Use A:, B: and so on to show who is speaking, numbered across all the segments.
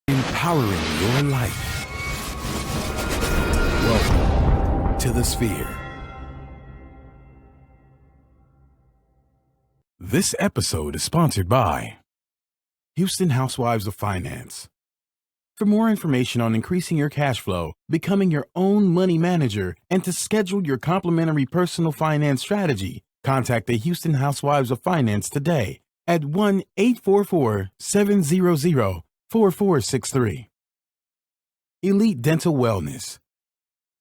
A: Empowering your life. Welcome to the Sphere. This episode is sponsored by Houston Housewives of Finance. For more information on increasing your cash flow, becoming your own money manager, and to schedule your complimentary personal finance strategy, contact the Houston Housewives of Finance today at 1-844-700-4463. Elite Dental Wellness.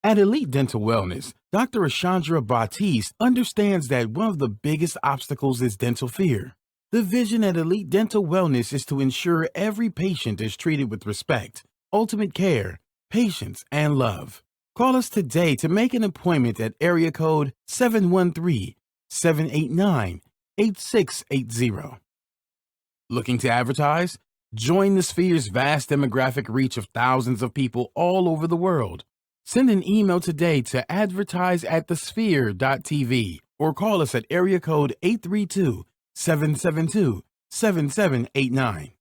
A: At Elite Dental Wellness, Dr. Ashandra Batiste understands that one of the biggest obstacles is dental fear. The vision at Elite Dental Wellness is to ensure every patient is treated with respect, ultimate care, patience, and love. Call us today to make an appointment at area code 713-789-8680. Looking to advertise? Join the Sphere's vast demographic reach of thousands of people all over the world. Send an email today to advertise@thesphere.tv or call us at area code 832-772-7789.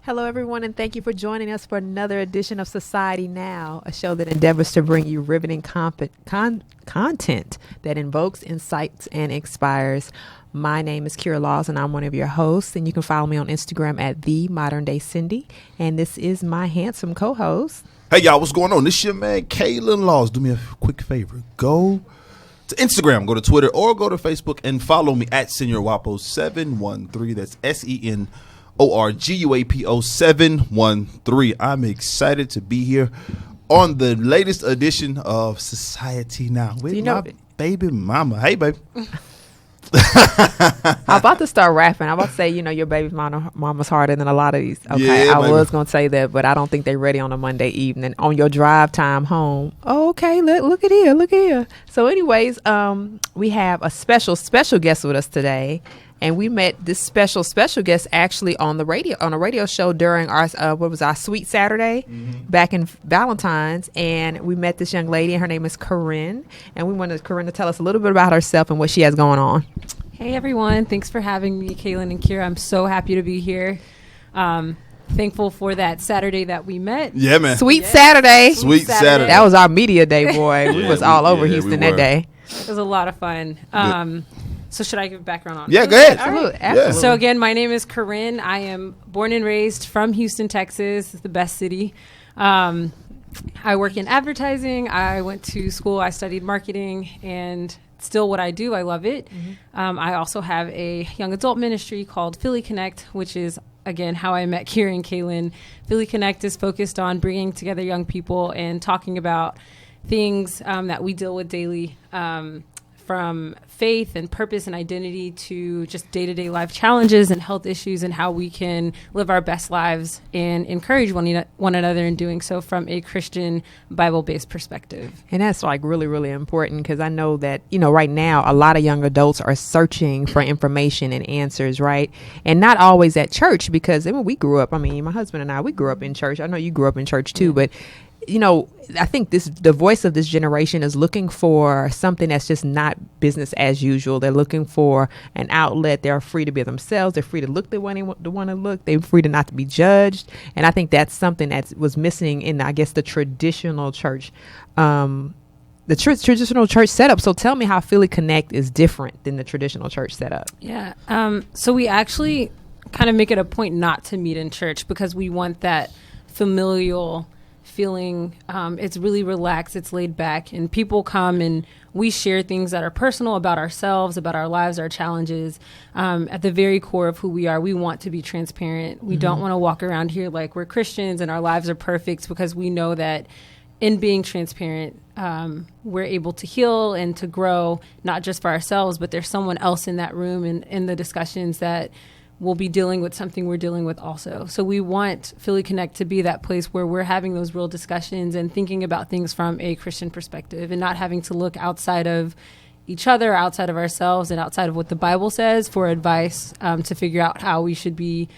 B: Hello, everyone, and thank you for joining us for another edition of Society Now, a show that endeavors to bring you riveting content that invokes, incites, and inspires. My name is Kira Laws, and I'm one of your hosts, and you can follow me on Instagram at @TheModernDayCindy, and this is my handsome co-host.
C: Hey, y'all, what's going on? This your man, Kaylin Laws. Do me a quick favor. Go to Instagram, go to Twitter, or go to Facebook and follow me at SeniorWapo713. That's SENORGUAPO 713. I'm excited to be here on the latest edition of Society Now with my baby mama. Hey, baby.
B: I'm about to start rapping. I'm about to say, your baby mama's harder than a lot of these. Okay,
C: yeah,
B: I was going to say that, but I don't think they're ready on a Monday evening on your drive time home. Oh, okay, look at here. So anyways, we have a special guest with us today. And we met this special guest actually on a radio show during our Sweet Saturday back in Valentine's. And we met this young lady, and her name is Carin. And we wanted Carin to tell us a little bit about herself and what she has going on.
D: Hey, everyone. Thanks for having me, Kaylin and Kira. I'm so happy to be here. Thankful for that Saturday that we met.
C: Yeah, man.
B: Sweet Saturday.
C: That
B: was our media day, boy. We was all over Houston that day.
D: It was a lot of fun. So should I give background on it?
C: Yeah, go ahead.
B: Absolutely.
C: Yeah.
D: So again, my name is Carin. I am born and raised from Houston, Texas, the best city. I work in advertising. I went to school. I studied marketing, and still what I do, I love it. I also have a young adult ministry called Philly Connect, which is, again, how I met Kira and Kaylin. Philly Connect is focused on bringing together young people and talking about things that we deal with daily, from faith and purpose and identity to just day-to-day life challenges and health issues, and how we can live our best lives and encourage one another in doing so from a Christian Bible-based perspective.
B: And that's really, really important, because I know that, right now a lot of young adults are searching for information and answers, right? And not always at church, because we grew up, my husband and I, we grew up in church. I know you grew up in church too, but I think the voice of this generation is looking for something that's just not business as usual. They're looking for an outlet. They're free to be themselves. They're free to look the way they want to look. They're free to not to be judged. And I think that's something that was missing in, I guess, the traditional church, traditional church setup. So tell me how Philly Connect is different than the traditional church setup.
D: Yeah. So we actually kind of make it a point not to meet in church, because we want that familial feeling. It's really relaxed, it's laid back, and people come and we share things that are personal about ourselves, about our lives, our challenges. At the very core of who we are, we want to be transparent. We don't want to walk around here like we're Christians and our lives are perfect, because we know that in being transparent, we're able to heal and to grow, not just for ourselves, but there's someone else in that room and in the discussions that will be dealing with something we're dealing with also. So we want Philly Connect to be that place where we're having those real discussions and thinking about things from a Christian perspective and not having to look outside of each other, outside of ourselves, and outside of what the Bible says for advice to figure out how we should be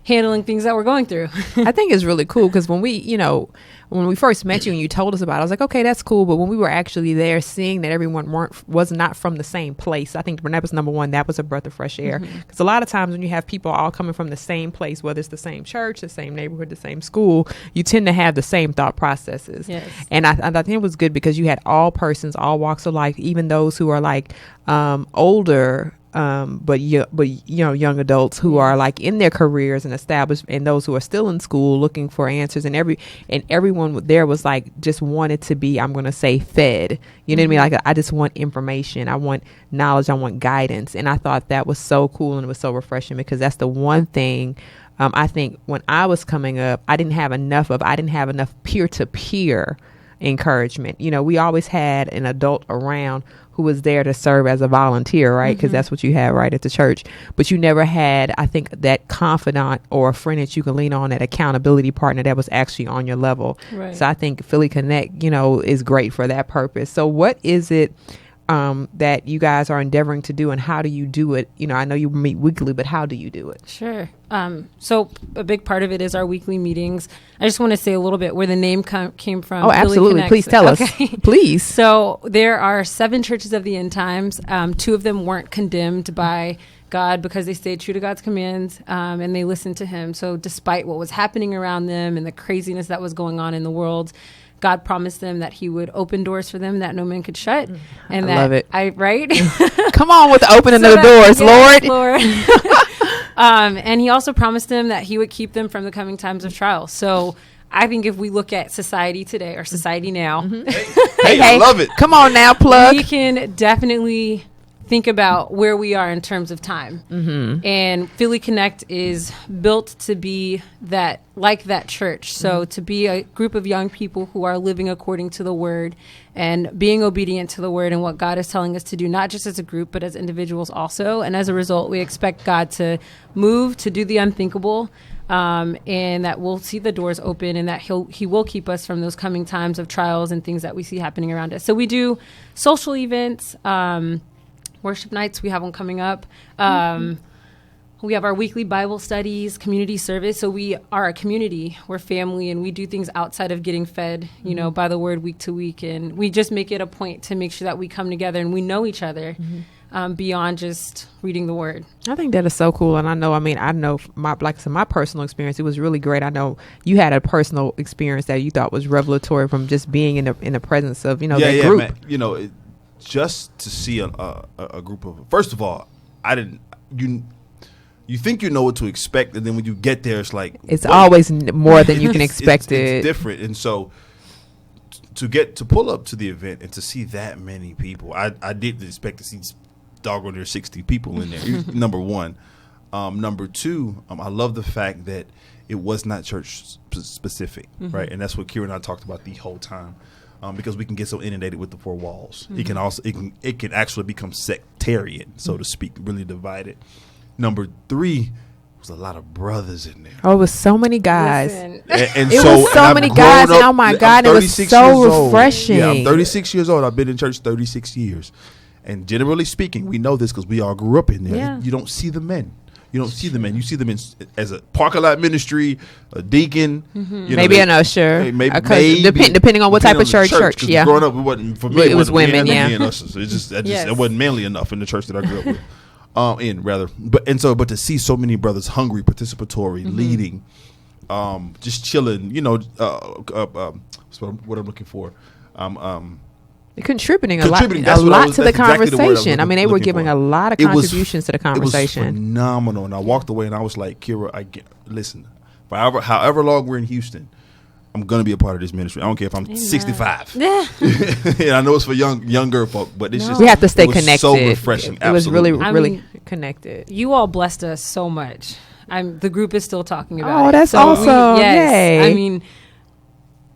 D: handling things that we're going through.
B: I think it's really cool because when we first met you and you told us about it, I was like, okay, that's cool. But when we were actually there, seeing that everyone was not from the same place, I think when that was number one, that was a breath of fresh air. Because a lot of times when you have people all coming from the same place, whether it's the same church, the same neighborhood, the same school, you tend to have the same thought processes.
D: Yes.
B: And I think it was good because you had all persons, all walks of life, even those who are like older, but young adults who are like in their careers and established, and those who are still in school looking for answers, and everyone there was like just wanted to be, I'm going to say, fed. You know what I mean? Like, I just want information, I want knowledge, I want guidance, and I thought that was so cool and it was so refreshing because that's the one thing. I think when I was coming up, I didn't have enough peer-to-peer encouragement. We always had an adult around who was there to serve as a volunteer, right? Because that's what you had right at the church. But you never had, I think, that confidant or a friend that you can lean on, that accountability partner that was actually on your level.
D: Right.
B: So I think Philly Connect, is great for that purpose. So what is it that you guys are endeavoring to do, and how do you do it? I know you meet weekly, but how do you do it?
D: Sure. So a big part of it is our weekly meetings. I just want to say a little bit where the name came from.
B: Oh, absolutely. Please tell us. Please.
D: So there are 7 churches of the end times. 2 of them weren't condemned by God because they stayed true to God's commands, and they listened to him. So despite what was happening around them and the craziness that was going on in the world, God promised them that he would open doors for them that no man could shut. And
B: I love it.
D: Right?
B: Come on with the opening of the doors,
D: yes,
B: Lord.
D: And he also promised them that he would keep them from the coming times of trial. So I think if we look at society today, or Society Now.
C: Hey, I love it.
B: Come on now, plug.
D: We can definitely think about where we are in terms of time. And Philly Connect is built to be that, like that church. So to be a group of young people who are living according to the word and being obedient to the word and what God is telling us to do, not just as a group, but as individuals also. And as a result, we expect God to move, to do the unthinkable, and that we'll see the doors open, and that he will keep us from those coming times of trials and things that we see happening around us. So we do social events, worship nights. We have one coming up. We have our weekly Bible studies, community service. So we are a community, we're family, and we do things outside of getting fed, by the word week to week. And we just make it a point to make sure that we come together and we know each other beyond just reading the word.
B: I think that is so cool. And I know my personal experience, it was really great. I know you had a personal experience that you thought was revelatory from just being in the presence of, that group.
C: Man. Just to see a group of, first of all, you think you know what to expect, and then when you get there, it's like
B: it's always more than you can expect.
C: It's different, and so to pull up to the event and to see that many people, I didn't expect to see doggone near 60 people in there. Number one, number two, I love the fact that it was not church specific, right? And that's what Kira and I talked about the whole time. Because we can get so inundated with the 4 walls, it can actually become sectarian, so to speak, really divided. Number 3 was a lot of brothers in there.
B: Oh, it was so many guys.
C: And
B: it was so many guys, and oh my God, it was so refreshing.
C: Yeah, I'm 36 years old. I've been in church 36 years, and generally speaking, we know this because we all grew up in there.
D: Yeah.
C: You don't see the men. You don't see the men. You see them as a parking lot ministry, a deacon,
B: maybe an usher,
C: maybe
B: depending on what type of church. Yeah,
C: growing up, it
B: was women. Yeah,
C: and ushers. It wasn't manly enough in the church that I grew up with. But to see so many brothers hungry, participatory, leading, just chilling. What's what I'm looking for.
B: Contributing a lot to the conversation. They were giving a lot of contributions to the conversation.
C: It was phenomenal. And I walked away and I was like, Kira, listen, however long we're in Houston, I'm going to be a part of this ministry. I don't care if I'm 65. Yeah. And I know it's for younger folk, but it's just,
B: we have to stay connected.
C: So refreshing.
B: It was really, really connected.
D: You all blessed us so much. The group is still talking about it.
B: Oh, that's awesome.
D: Yes.
B: Yay.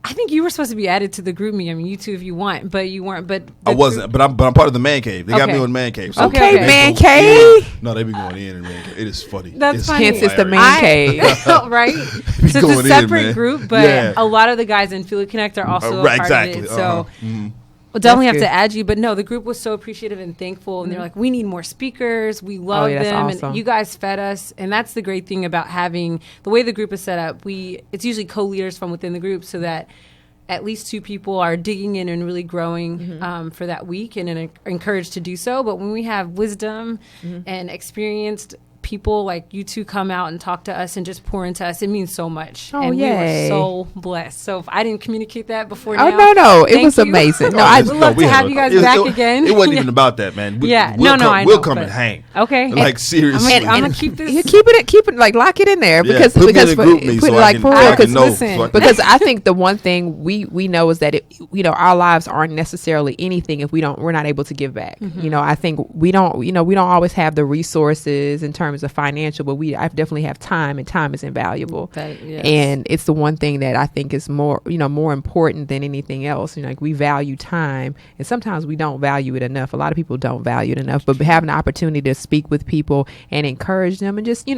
D: I think you were supposed to be added to the group me. I mean, you too if you want, but you weren't. But
C: I wasn't, but I'm part of the man cave. They got me
D: Okay.
C: on man cave. So
D: Okay,
C: they
B: man
C: go
B: cave.
C: in. No, they be going in man cave. It is funny.
D: That's funny.
B: Hence it's the
C: hilarious.
B: man cave.
D: Right?
C: Be
D: So
C: going
D: it's
C: in,
D: a separate
C: man.
D: group, but
C: Yeah.
D: a lot of the guys in Philly Connect are also
C: Right,
D: a part
C: exactly.
D: of it. So
C: Mhm.
D: we'll definitely
B: That's
D: have to
B: good.
D: add you. But no, the group was so appreciative and thankful. And they're like, we need more speakers. We love
B: yeah, that's
D: them.
B: awesome.
D: And you guys fed us. And that's the great thing about having the way the group is set up. It's usually co-leaders from within the group so that at least 2 people are digging in and really growing for that week and are encouraged to do so. But when we have wisdom and experienced people like you two come out and talk to us and just pour into us, it means so much.
B: Oh,
D: and we
B: yay.
D: were so blessed. So if I didn't communicate that before
B: Oh,
D: now,
B: no. It
D: thank
B: was
D: you.
B: amazing. No,
D: I
B: I
D: would love to have you guys back again.
C: It wasn't even about that, man.
D: Yeah.
C: We'll
D: No,
C: come,
D: I
C: We'll
D: know,
C: come
D: but-
C: and hang.
D: Okay.
C: Like, seriously.
D: I'm gonna keep this.
B: You keep it like lock it in there
C: Yeah,
B: because
C: put me in
B: because
C: a
B: for,
C: group me
B: put
C: so
B: it
C: I
B: like
C: can-
B: for
C: so I
B: real
C: can
B: because
C: know.
D: listen,
C: So I can-
B: because I think the one thing we know is that our lives aren't necessarily anything if we're not able to give back. You know, I think we don't always have the resources in terms of financial, but I definitely have time, and time is invaluable.
D: Yes.
B: And it's the one thing that I think is more important than anything else. Like we value time, and sometimes we don't value it enough. A lot of people don't value it enough, but having the opportunity to speak with people and encourage them, and just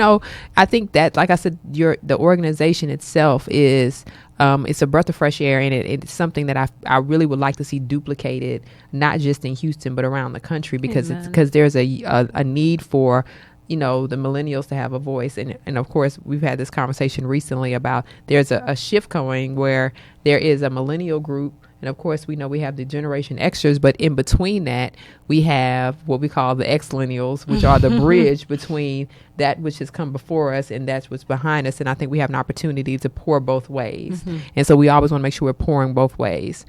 B: I think that, like I said, the organization itself is it's a breath of fresh air, and it's something that I really would like to see duplicated, not just in Houston but around the country, because there's a need for the millennials to have a voice. And of course, we've had this conversation recently about there's a shift going where there is a millennial group. And of course, we know we have the Generation Xers, but in between that, we have what we call the Xlennials, which are the bridge between that which has come before us and that's what's behind us. And I think we have an opportunity to pour both ways. And so we always want to make sure we're pouring both ways.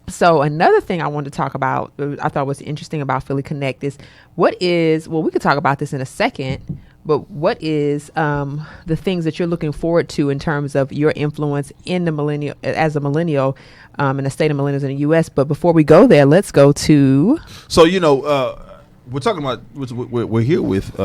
B: So another thing I wanted to talk about, I thought was interesting about Philly Connect is we could talk about this in a second, but what is the things that you're looking forward to in terms of your influence in the as a millennial in the state of millennials in the U.S.? But before we go there, let's go to...
C: So, we're talking about, we're here with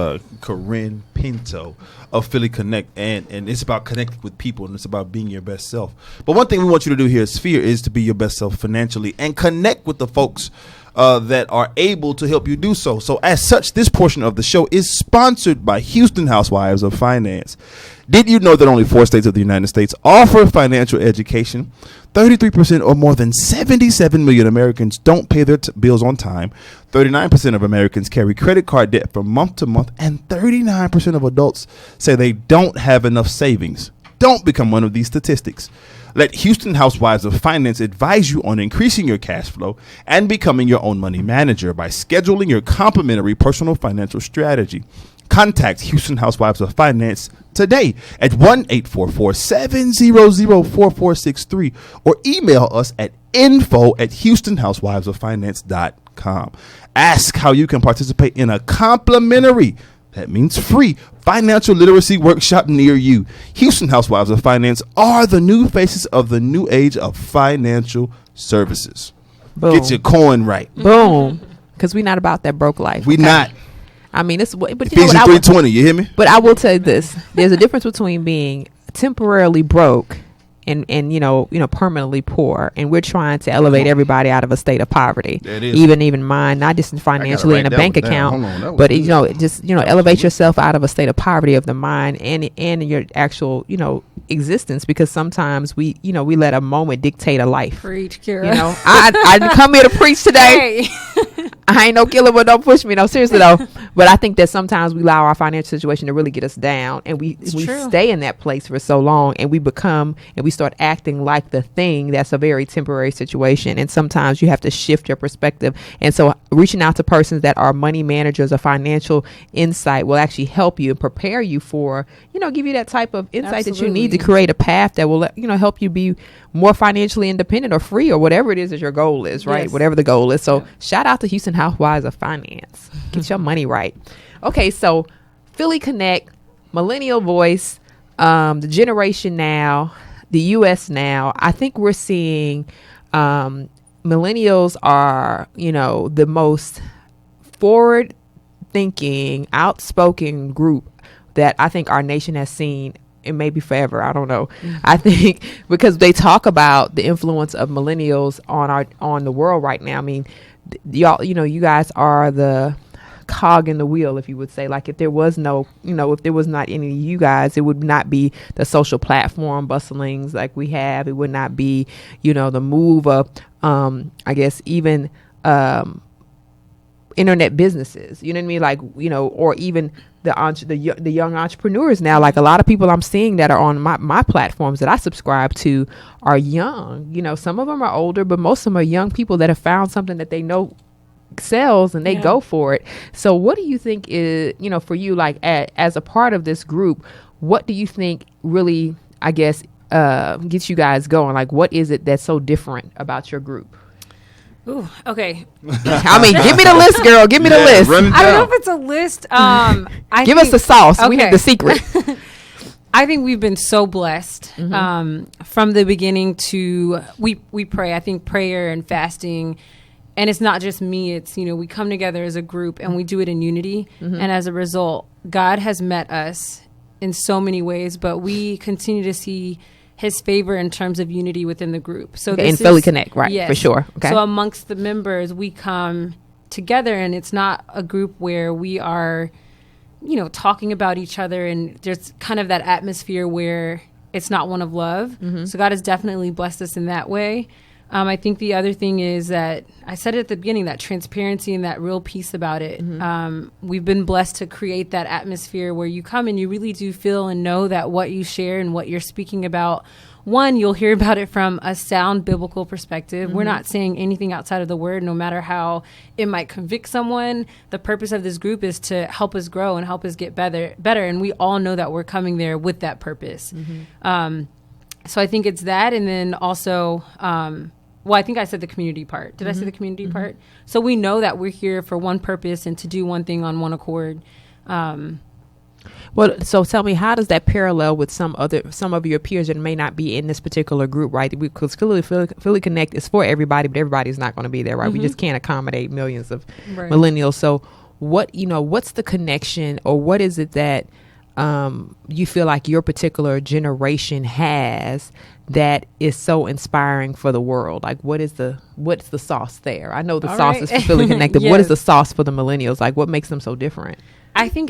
C: Carin Pinto of Philly Connect, and it's about connecting with people, and it's about being your best self. But one thing we want you to do here at Sphere is to be your best self financially and connect with the folks that are able to help you do so. So as such, this portion of the show is sponsored by Houston Housewives of Finance. Did you know that only 4 states of the United States offer financial education? 33% or more than 77 million Americans don't pay their bills on time. 39% of Americans carry credit card debt from month to month, and 39% of adults say they don't have enough savings. Don't become one of these statistics. Let Houston Housewives of Finance advise you on increasing your cash flow and becoming your own money manager by scheduling your complimentary personal financial strategy. Contact Houston Housewives of Finance today at 1-844-700-4463 or email us at info@houstonhousewivesoffinance.com. Ask how you can participate in a complimentary, that means free, financial literacy workshop near you. Houston Housewives of Finance are the new faces of the new age of financial services.
B: Boom.
C: Get your coin right.
B: Boom. Because we're not about that broke life.
C: We
B: okay?
C: not.
B: I mean, but
C: Ephesians 3:20, you hear me?
B: But I will tell you this: there's a difference between being temporarily broke and permanently poor, and we're trying to elevate everybody out of a state of poverty.
C: That is.
B: Even mine, not just financially in a
C: write that
B: bank
C: one down.
B: account,
C: Hold on, that was
B: but
C: good.
B: just elevate yourself out of a state of poverty of the mind and your actual existence, because sometimes we let a moment dictate a life.
D: Preach, Kira.
B: I didn't come here to preach today.
D: Hey.
B: I ain't no killer, but don't push me. No, seriously though. But I think that sometimes we allow our financial situation to really get us down, and we
D: true.
B: stay in that place for so long, and we start acting like the thing that's a very temporary situation. And sometimes you have to shift your perspective. And so reaching out to persons that are money managers or financial insight will actually help you and prepare you for, give you that type of insight that you need to create a path that will, help you be more financially independent or free or whatever it is that your goal is, right?
D: Yes.
B: Whatever the goal is. So shout out to Houston Housewives of Finance. Get your money right. Okay, so Philly Connect, Millennial Voice, the Generation Now, the U.S. Now. I think we're seeing millennials are, the most forward-thinking, outspoken group that I think our nation has seen and maybe forever. I don't know. I think because they talk about the influence of millennials on the world right now. I mean, y'all, you guys are the cog in the wheel, if you would say. Like, if there was no, if there was not any of you guys, it would not be the social platform bustlings like we have. It would not be, the move of, I guess, even internet businesses. You know what I mean? Like, or even the young entrepreneurs now. Like, a lot of people I'm seeing that are on my platforms that I subscribe to are young. Some of them are older, but most of them are young people that have found something that they know sells and they go for it. So what do you think is, for you, like as a part of this group, what do you think really, I guess, gets you guys going? Like, what is it that's so different about your group?
D: Ooh, okay.
B: I mean, give me the list, girl. Give me the list.
D: I don't know if it's a list.
B: Give us the sauce. Okay. We need the secret.
D: I think we've been so blessed from the beginning to we pray. I think prayer and fasting, and it's not just me. It's, we come together as a group and we do it in unity. And as a result, God has met us in so many ways, but we continue to see his favor in terms of unity within the group. So
B: in Philly Connect, right? Yes. For sure. Okay.
D: So amongst the members, we come together, and it's not a group where we are, talking about each other, and there's kind of that atmosphere where it's not one of love. So God has definitely blessed us in that way. I think the other thing is that I said it at the beginning, that transparency and that real piece about it. We've been blessed to create that atmosphere where you come and you really do feel and know that what you share and what you're speaking about, one, you'll hear about it from a sound biblical perspective. We're not saying anything outside of the word, no matter how it might convict someone. The purpose of this group is to help us grow and help us get better. And we all know that we're coming there with that purpose. So I think it's that. And then also, I think I said the community part. Did I say the community part? So we know that we're here for one purpose and to do one thing on one accord.
B: Well, so tell me, how does that parallel with some of your peers that may not be in this particular group, right? Because clearly Philly Connect is for everybody, but everybody's not going to be there, right? We just can't accommodate millions of millennials. So what's the connection, or what is it that you feel like your particular generation has that is so inspiring for the world? Like, what's the sauce there? I know the sauce is for Philly Connected. What is the sauce for the millennials? Like, what makes them so different?
D: I think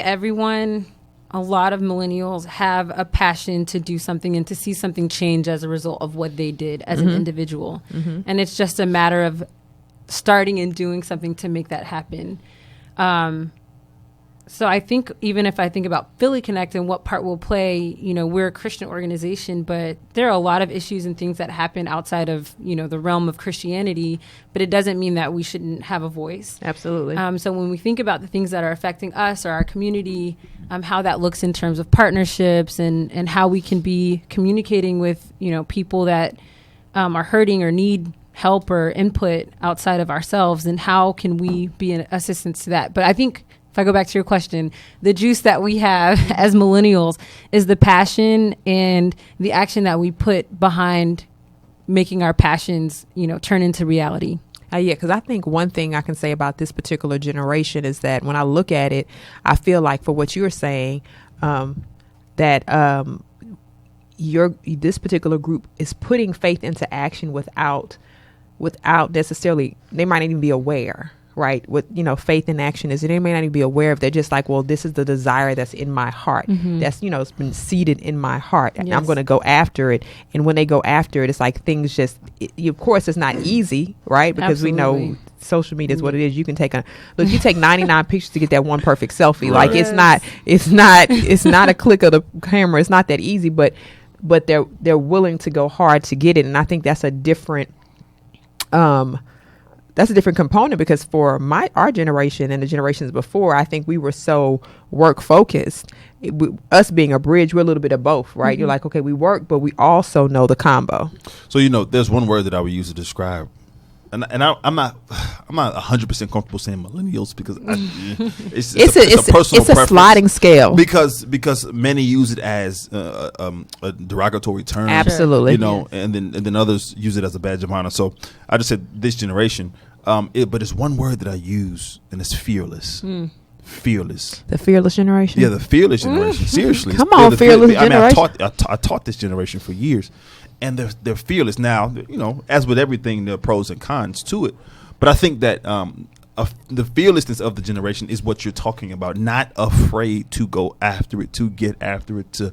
D: a lot of millennials have a passion to do something and to see something change as a result of what they did as an individual. And it's just a matter of starting and doing something to make that happen. So I think even if I think about Philly Connect and what part we'll play, we're a Christian organization, but there are a lot of issues and things that happen outside of, the realm of Christianity, but it doesn't mean that we shouldn't have a voice.
B: Absolutely. So
D: when we think about the things that are affecting us or our community, how that looks in terms of partnerships and how we can be communicating with, people that are hurting or need help or input outside of ourselves, and how can we be an assistance to that? But I think, if I go back to your question, the juice that we have as millennials is the passion and the action that we put behind making our passions, turn into reality.
B: Because I think one thing I can say about this particular generation is that when I look at it, I feel like, for what you're saying, that this particular group is putting faith into action without necessarily, they might not even be aware. Right. What, faith in action is, they may not even be aware of. They're just like, well, this is the desire that's in my heart. That's, it's been seated in my heart, and I'm going to go after it. And when they go after it, it's like things just, of course, it's not easy, right? Because we know social media is what it is. You can take you take 99 pictures to get that one perfect selfie. Like, it's not a click of the camera. It's not that easy, but they're willing to go hard to get it. And I think that's a different, component, because for our generation and the generations before, I think we were so work focused. Us being a bridge, we're a little bit of both, right? You're like, okay, we work, but we also know the combo.
C: So there's one word that I would use to describe, and I'm not 100% comfortable saying millennials, because it's a personal preference.
B: Sliding scale,
C: because many use it as a derogatory term.
B: Absolutely.
C: And then others use it as a badge of honor. So I just said this generation, but it's one word that I use, and it's fearless. fearless.
B: The fearless generation.
C: Yeah, the fearless generation. Seriously,
B: Come
C: They're
B: on,
C: the
B: fearless
C: I mean,
B: generation.
C: I taught this generation for years, and they're fearless now. You know, as with everything, there are pros and cons to it. But I think that the fearlessness of the generation is what you're talking about. Not afraid to go after it, to get after it, to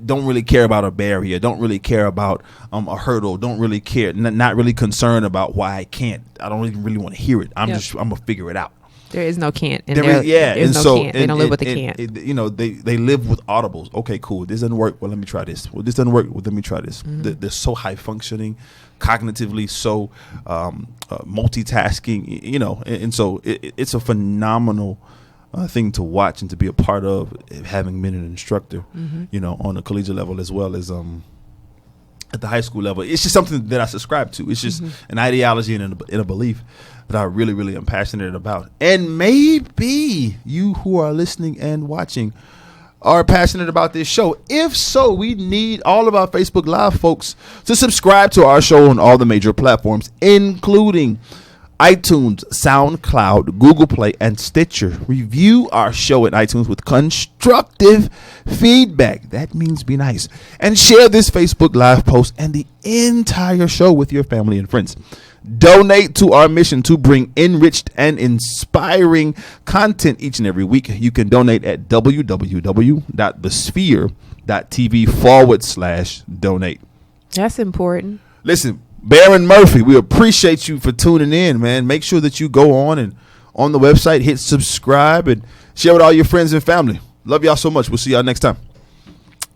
C: don't really care about a barrier, don't really care about a hurdle, don't really care, not really concerned about why I can't. I don't even really want to hear it. I'm gonna figure it out.
B: There is no can't. And
C: There's
B: no can't. They don't live with the can't.
C: You know, they live with audibles. Okay, cool. This doesn't work. Well, let me try this. Well, this doesn't work. Well, let me try this. They're so high functioning, cognitively so multitasking. You know, and so it's a phenomenal thing to watch and to be a part of, having been an instructor. You know, on a collegiate level as well as at the high school level. It's just something that I subscribe to. It's just an ideology and a belief that I really, really am passionate about. And maybe you who are listening and watching are passionate about this show. If so, we need all of our Facebook Live folks to subscribe to our show on all the major platforms, including iTunes, SoundCloud, Google Play, and Stitcher. Review our show at iTunes with constructive feedback. That means be nice. And share this Facebook Live post and the entire show with your family and friends. Donate to our mission to bring enriched and inspiring content each and every week. You can donate at www.thesphere.tv/donate.
B: That's important.
C: Listen, Baron Murphy, we appreciate you for tuning in, man. Make sure that you go on the website, hit subscribe, and share with all your friends and family. Love y'all so much. We'll see y'all next time.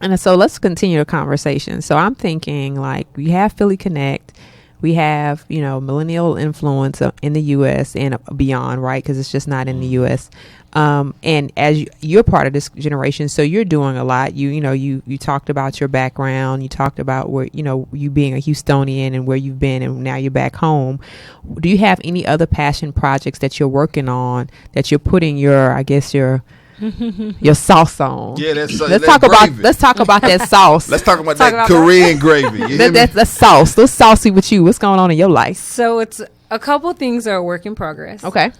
B: And so let's continue the conversation. So I'm thinking, like, we have Philly Connect. We have, you know, millennial influence in the U.S. and beyond, right? Because it's just not in the U.S. And as you're part of this generation, so you're doing a lot. You talked about your background. You talked about where, you know, you being a Houstonian and where you've been, and now you're back home. Do you have any other passion projects that you're working on that you're putting your sauce on?
C: Yeah, let's
B: talk about that sauce.
C: Let's talk about that Korean gravy.
B: That's sauce. Let's saucy with you. What's going on in your life?
D: So it's a couple things are a work in progress.
B: Okay.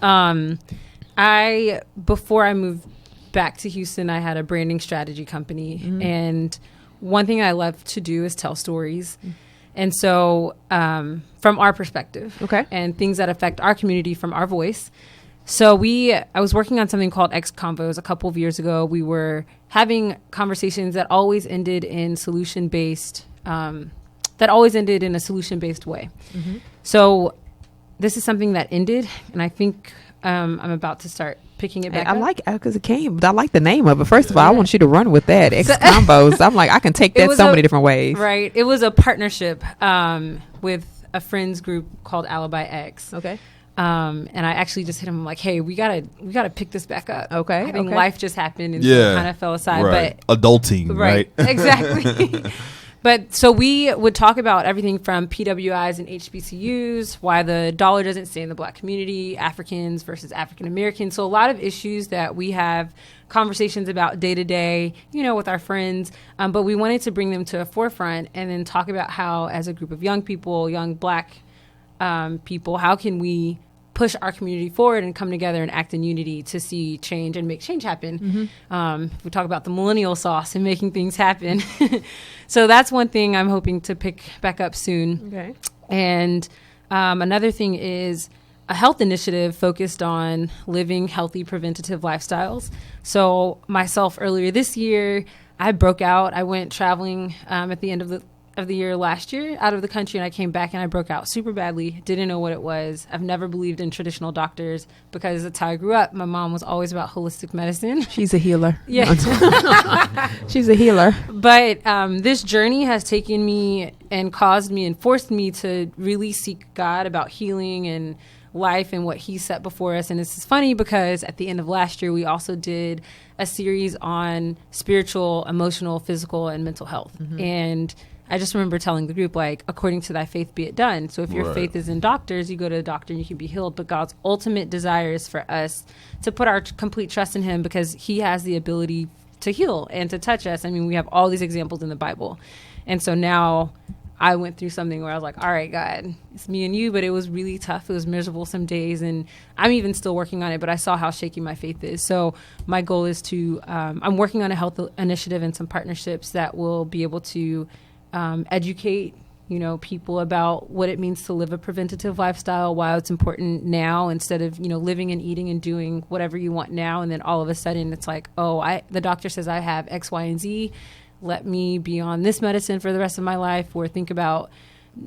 D: Before I moved back to Houston, I had a branding strategy company, and one thing I love to do is tell stories. And so, from our perspective,
B: okay,
D: and things that affect our community from our voice. So I was working on something called X Convos a couple of years ago. We were having conversations that always ended in a solution-based way. So this is something that ended, and I think I'm about to start picking it back up.
B: I like it because it came, but I like the name of it. First of all, I want you to run with that. X Combos. I'm like, I can take that so many different ways.
D: Right. It was a partnership with a friends group called Alibi X.
B: Okay.
D: And I actually just hit him. I'm like, hey, we gotta pick this back up.
B: Okay.
D: I think life just happened and so kind of fell aside.
C: Right. But adulting, right?
D: Exactly. But so we would talk about everything from PWIs and HBCUs, why the dollar doesn't stay in the Black community, Africans versus African Americans. So a lot of issues that we have conversations about day to day, you know, with our friends. But we wanted to bring them to a forefront and then talk about how, as a group of young people, young Black people, how can we push our community forward and come together and act in unity to see change and make change happen. We talk about the millennial sauce and making things happen. So that's one thing I'm hoping to pick back up soon.
B: Okay.
D: And another thing is a health initiative focused on living healthy preventative lifestyles. So myself, earlier this year, I broke out. I went traveling at the end of the year last year out of the country, and I came back and I broke out super badly. Didn't know what it was. I've never believed in traditional doctors because that's how I grew up. My mom was always about holistic medicine.
B: She's a healer.
D: Yeah.
B: She's a healer.
D: But this journey has taken me and caused me and forced me to really seek God about healing and life and what he set before us. And it's funny because at the end of last year, we also did a series on spiritual, emotional, physical, and mental health. And I just remember telling the group, like, according to thy faith be it done. So if your faith is in doctors, you go to a doctor and you can be healed. But God's ultimate desire is for us to put our complete trust in him because he has the ability to heal and to touch us. I mean, we have all these examples in the Bible. And so now I went through something where I was like, all right, God, it's me and you, but it was really tough. It was miserable some days, and I'm even still working on it, but I saw how shaky my faith is. So my goal is to, I'm working on a health initiative and some partnerships that will be able to educate people about what it means to live a preventative lifestyle, why it's important now instead of, living and eating and doing whatever you want now. And then all of a sudden it's like, the doctor says I have X, Y, and Z. Let me be on this medicine for the rest of my life, or think about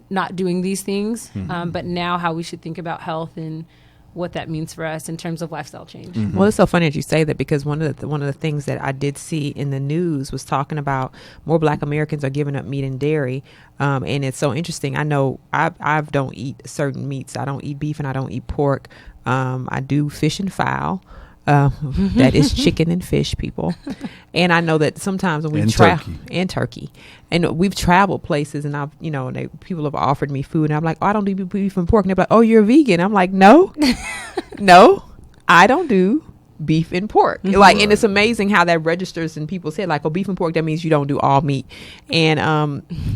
D: not doing these things. But now how we should think about health and what that means for us in terms of lifestyle change.
B: Well, it's so funny that you say that, because one of the things that I did see in the news was talking about more Black Americans are giving up meat and dairy, and it's so interesting. I know I don't eat certain meats. I don't eat beef and I don't eat pork. I do fish and fowl. That is chicken and fish, people. And I know that sometimes when we travel, and turkey, and we've traveled places, and I've, people have offered me food, and I'm like, oh, I don't do beef and pork. And they're like, oh, you're a vegan. I'm like, no, no, I don't do beef and pork. Like, and it's amazing how that registers in people's head. Like, oh, beef and pork, that means you don't do all meat. And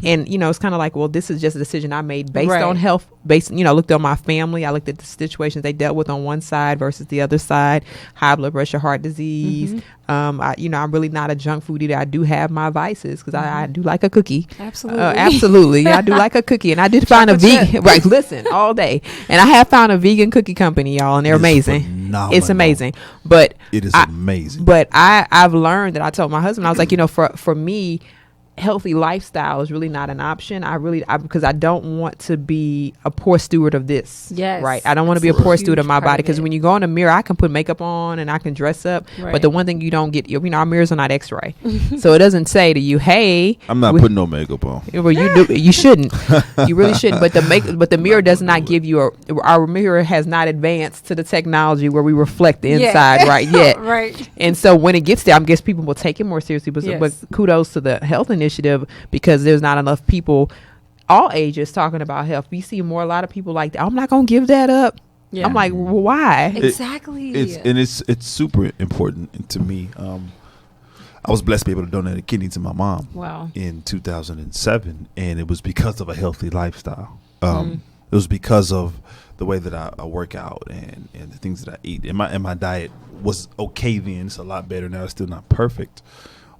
B: it's kind of like, well, this is just a decision I made based on health, looked on my family. I looked at the situations they dealt with on one side versus the other side, high blood pressure, heart disease. I'm really not a junk food eater. I do have my vices, because I do like a cookie. Absolutely. I do like a cookie. And I did find a vegan, listen, all day. And I have found a vegan cookie company, y'all, and they're amazing. Phenomenal. It's amazing. But
C: it is amazing.
B: But I've learned that, I told my husband, I was like, for me, healthy lifestyle is really not an option. Because I don't want to be a poor steward of this. Yes. Right. I don't want to be a poor steward of my body, because when you go in the mirror, I can put makeup on and I can dress up. Right. But the one thing you don't get, our mirrors are not X-ray. So it doesn't say to you, hey,
C: I'm not putting no makeup on.
B: Well, you shouldn't. You really shouldn't. But the mirror does not give you our mirror has not advanced to the technology where we reflect the inside right yet.
D: Right.
B: And so when it gets there, I guess people will take it more seriously. But kudos to the health initiative, because there's not enough people, all ages, talking about health. We see a lot of people like that. I'm not gonna give that up. I'm like, well, why?
D: Exactly.
C: It's super important to me. I was blessed to be able to donate a kidney to my mom in 2007, and it was because of a healthy lifestyle. It was because of the way that I work out and the things that I eat, and my diet was okay then. It's a lot better now. It's still not perfect.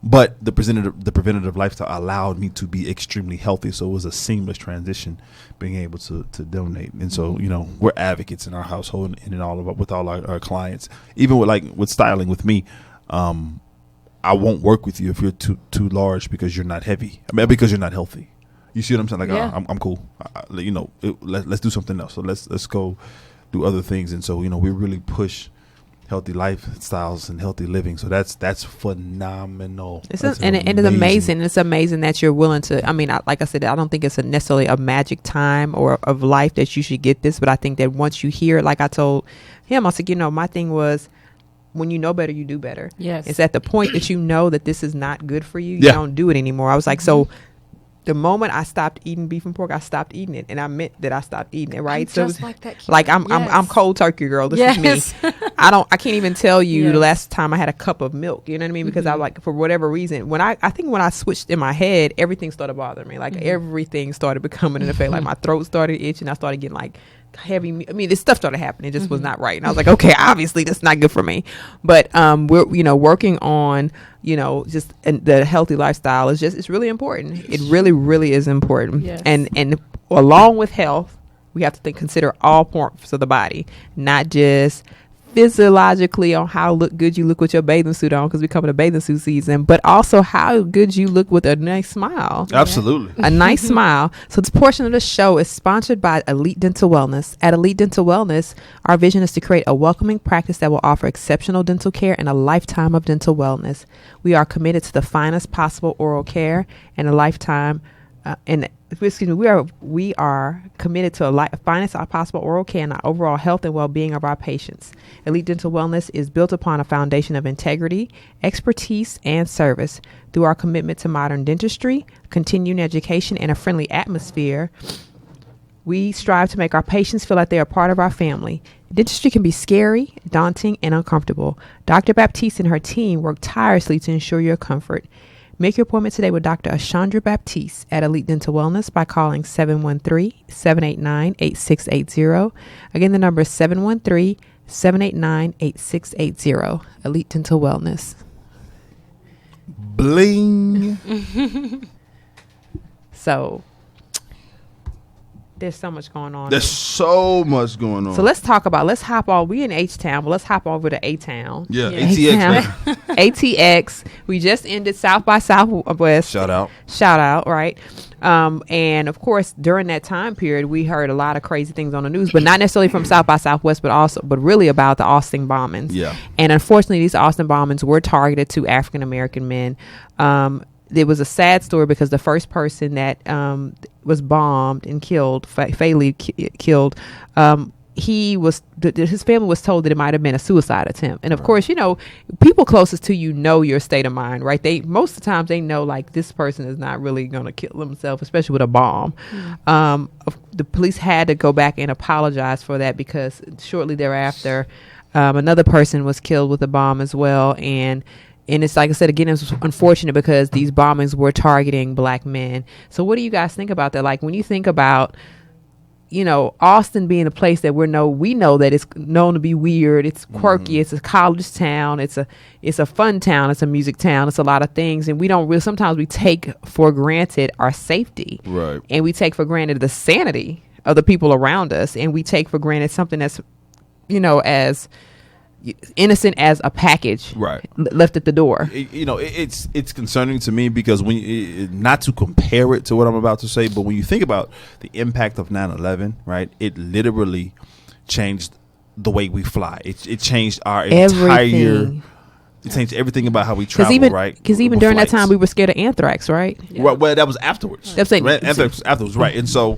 C: But the preventative lifestyle allowed me to be extremely healthy. So it was a seamless transition being able to donate. And so, we're advocates in our household and in with all our clients. Even with styling with me, I won't work with you if you're too large because you're not heavy. Because you're not healthy. You see what I'm saying? Like, I'm cool. Let's do something else. So let's go do other things. And so, we really push healthy lifestyles and healthy living. So that's phenomenal.
B: It's amazing. It's amazing that you're willing to, like I said, I don't think it's necessarily a magic time or of life that you should get this, but I think that once you hear it, like I told him, I said, my thing was, when you know better, you do better. Yes. It's at the point that you know that this is not good for you, you don't do it anymore. I was like, so the moment I stopped eating beef and pork, I stopped eating it, and I meant that I stopped eating it. Right,
D: so just like that.
B: I'm cold turkey girl. This is me. I can't even tell you the last time I had a cup of milk. You know what I mean? Because I for whatever reason, when I switched in my head, everything started bothering me. Like everything started becoming an effect. Like my throat started itching. I started getting like heavy. This stuff started happening. It just was not right. And I was like, okay, obviously that's not good for me. But we're working on just the healthy lifestyle it's really important. It really, really is important. Yes. And along with health, we have to consider all parts of the body, not just physiologically on how good you look with your bathing suit on, because we're coming to bathing suit season, but also how good you look with a nice smile.
C: Absolutely.
B: A nice smile. So this portion of the show is sponsored by Elite Dental Wellness. At Elite Dental Wellness, our vision is to create a welcoming practice that will offer exceptional dental care and a lifetime of dental wellness. We are committed to the finest possible oral care and a lifetime we are committed to a finest possible oral care and the overall health and well-being of our patients. Elite Dental Wellness is built upon a foundation of integrity, expertise, and service. Through our commitment to modern dentistry, continuing education, and a friendly atmosphere, we strive to make our patients feel like they are part of our family. Dentistry can be scary, daunting, and uncomfortable. Dr. Baptiste and her team work tirelessly to ensure your comfort. Make your appointment today with Dr. Ashandra Baptiste at Elite Dental Wellness by calling 713-789-8680. Again, the number is 713-789-8680. Elite Dental Wellness.
C: Bling.
B: So there's so much going on.
C: There's so much going on.
B: So let's hop on. We in H-Town, but let's hop over to A-Town.
C: Yeah,
B: H-Town.
C: ATX. Man.
B: ATX. We just ended South by Southwest.
C: Shout out,
B: right? And of course, during that time period, we heard a lot of crazy things on the news, but not necessarily from South by Southwest, but really about the Austin bombings.
C: Yeah.
B: And unfortunately, these Austin bombings were targeted to African American men. It was a sad story because the first person that was bombed and killed, fatally killed, his family was told that it might have been a suicide attempt. And of course, people closest to you know your state of mind, right? Most of the times they know like this person is not really going to kill themselves, especially with a bomb. The police had to go back and apologize for that because shortly thereafter, another person was killed with a bomb as well. And it's like I said, again, it's unfortunate because these bombings were targeting black men. So what do you guys think about that? Like when you think about, Austin being a place that we know that it's known to be weird. It's quirky. It's a college town. It's a fun town. It's a music town. It's a lot of things. And sometimes we take for granted our safety.
C: Right.
B: And we take for granted the sanity of the people around us. And we take for granted something that's, as innocent as a package left at the door.
C: It's concerning to me because not to compare it to what I'm about to say, but when you think about the impact of 9/11, right, it literally changed the way we fly. It changed our entire. It changed everything about how we travel, right?
B: Because even during that time, we were scared of anthrax, right?
C: Yeah. Well, that was afterwards. Anthrax was afterwards, right? And so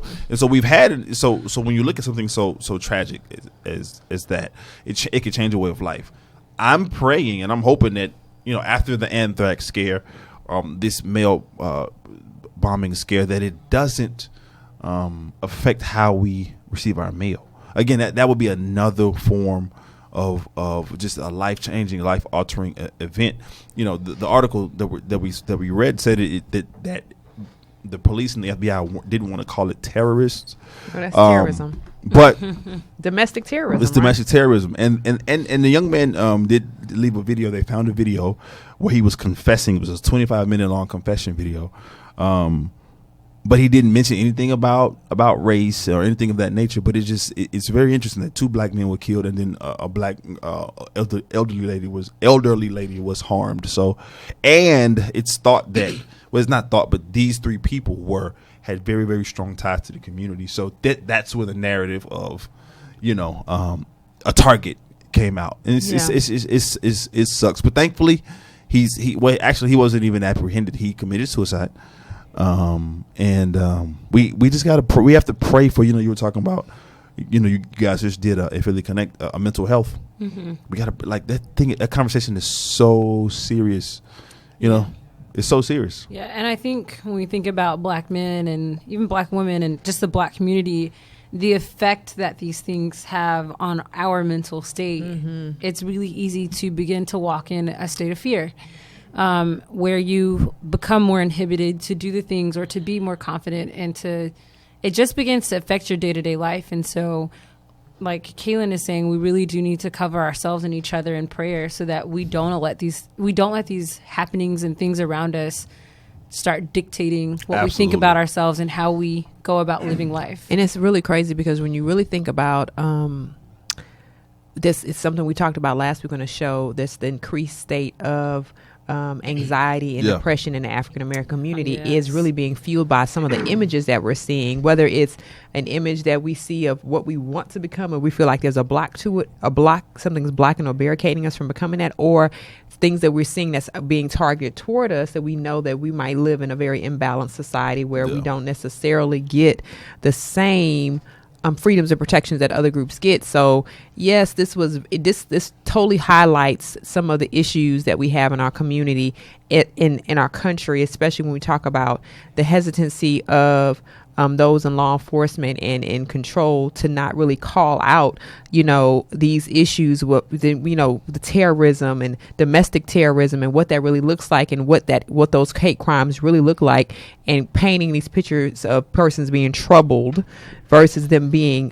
C: we've had so when you look at something so tragic as that, it could change a way of life. I'm praying and I'm hoping that after the anthrax scare, this mail bombing scare, that it doesn't affect how we receive our mail. Again, that would be another form of just a life-changing, life-altering event. The article that we read said that the police and the FBI didn't want to call it terrorists.
B: Oh, that's terrorism.
C: But
B: domestic terrorism.
C: It's domestic terrorism. And the young man did leave a video. They found a video where he was confessing. It was a 25-minute long confession video. But he didn't mention anything about race or anything of that nature. But it's very interesting that 2 black men were killed and then a black elderly lady was harmed. So, and it's thought that it's not thought, but these 3 people had very, very strong ties to the community. So that's where the narrative of a target came out, and it sucks. But thankfully, he wasn't even apprehended. He committed suicide. We just gotta we have to pray for, you were talking about, you guys just did a Philly Connect, a mental health. Mm-hmm. We gotta, like, that conversation is so serious, it's so serious.
D: Yeah. And I think when we think about black men and even black women and just the black community, the effect that these things have on our mental state, it's really easy to begin to walk in a state of fear. Where you become more inhibited to do the things or to be more confident, and it just begins to affect your day-to-day life. And so, like Kaylin is saying, we really do need to cover ourselves and each other in prayer so that we don't let these happenings and things around us start dictating what we think about ourselves and how we go about living life.
B: And it's really crazy because when you really think about this, it's something we talked about last week on the show. This the increased state of anxiety and depression in the African American community is really being fueled by some of the images that we're seeing, whether it's an image that we see of what we want to become and we feel like there's a block to it, something's blocking or barricading us from becoming that, or things that we're seeing that's being targeted toward us, that we know that we might live in a very imbalanced society where we don't necessarily get the same freedoms and protections that other groups get. So yes, this totally highlights some of the issues that we have in our community, in our country, especially when we talk about the hesitancy of those in law enforcement and in control to not really call out, these issues, the terrorism and domestic terrorism and what that really looks like and what those hate crimes really look like, and painting these pictures of persons being troubled versus them being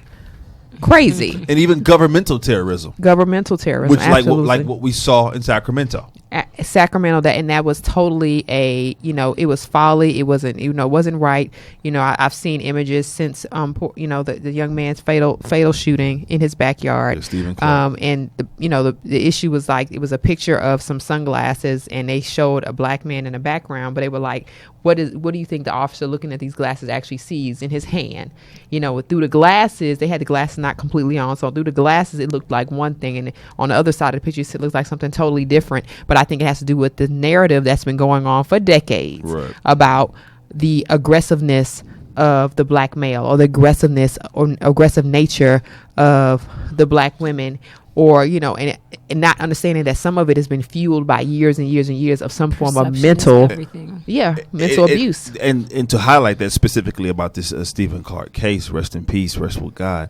B: crazy.
C: And even governmental terrorism,
B: which
C: absolutely. like what we saw in Sacramento.
B: That was totally it was folly. It wasn't, wasn't right. I've seen images since, the young man's fatal shooting in his backyard.
C: Stephen Clark.
B: And the issue was like, it was a picture of some sunglasses and they showed a black man in the background, but they were like, what do you think the officer looking at these glasses actually sees in his hand? Through the glasses, they had the glasses not completely on. So through the glasses, it looked like one thing. And on the other side of the picture, it looks like something totally different. But I think it has to do with the narrative that's been going on for decades about the aggressiveness of the black male, or the aggressiveness or aggressive nature of the black women, or, and not understanding that some of it has been fueled by years and years and years of some form of mental abuse.
C: And to highlight that specifically about this Stephen Clark case, rest in peace, rest with God.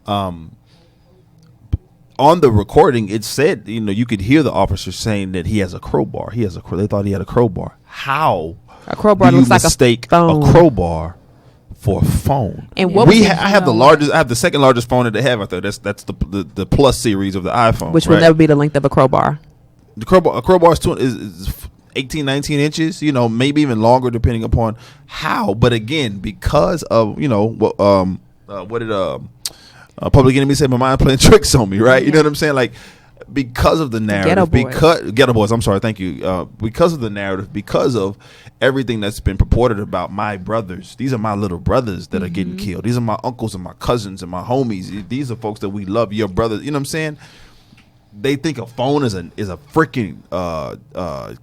C: On the recording, it said, you could hear the officer saying that he has a crowbar. They thought he had a crowbar. How?
B: A crowbar looks like a phone.
C: A crowbar for a phone.
B: And what
C: I have the largest. I have the second largest phone that they have out there. That's the Plus series of the iPhone,
B: which will never be the length of a crowbar.
C: A crowbar is 18, 19 inches. Maybe even longer depending upon how. But again, because of what did Public Enemy say? My mind playing tricks on me, right? You know what I'm saying? Like, because of the narrative, Ghetto Boys. I'm sorry, thank you. Because of the narrative, because of everything that's been purported about my brothers. These are my little brothers that are getting killed. These are my uncles and my cousins and my homies. These are folks that we love. Your brothers. You know what I'm saying? They think a phone is a freaking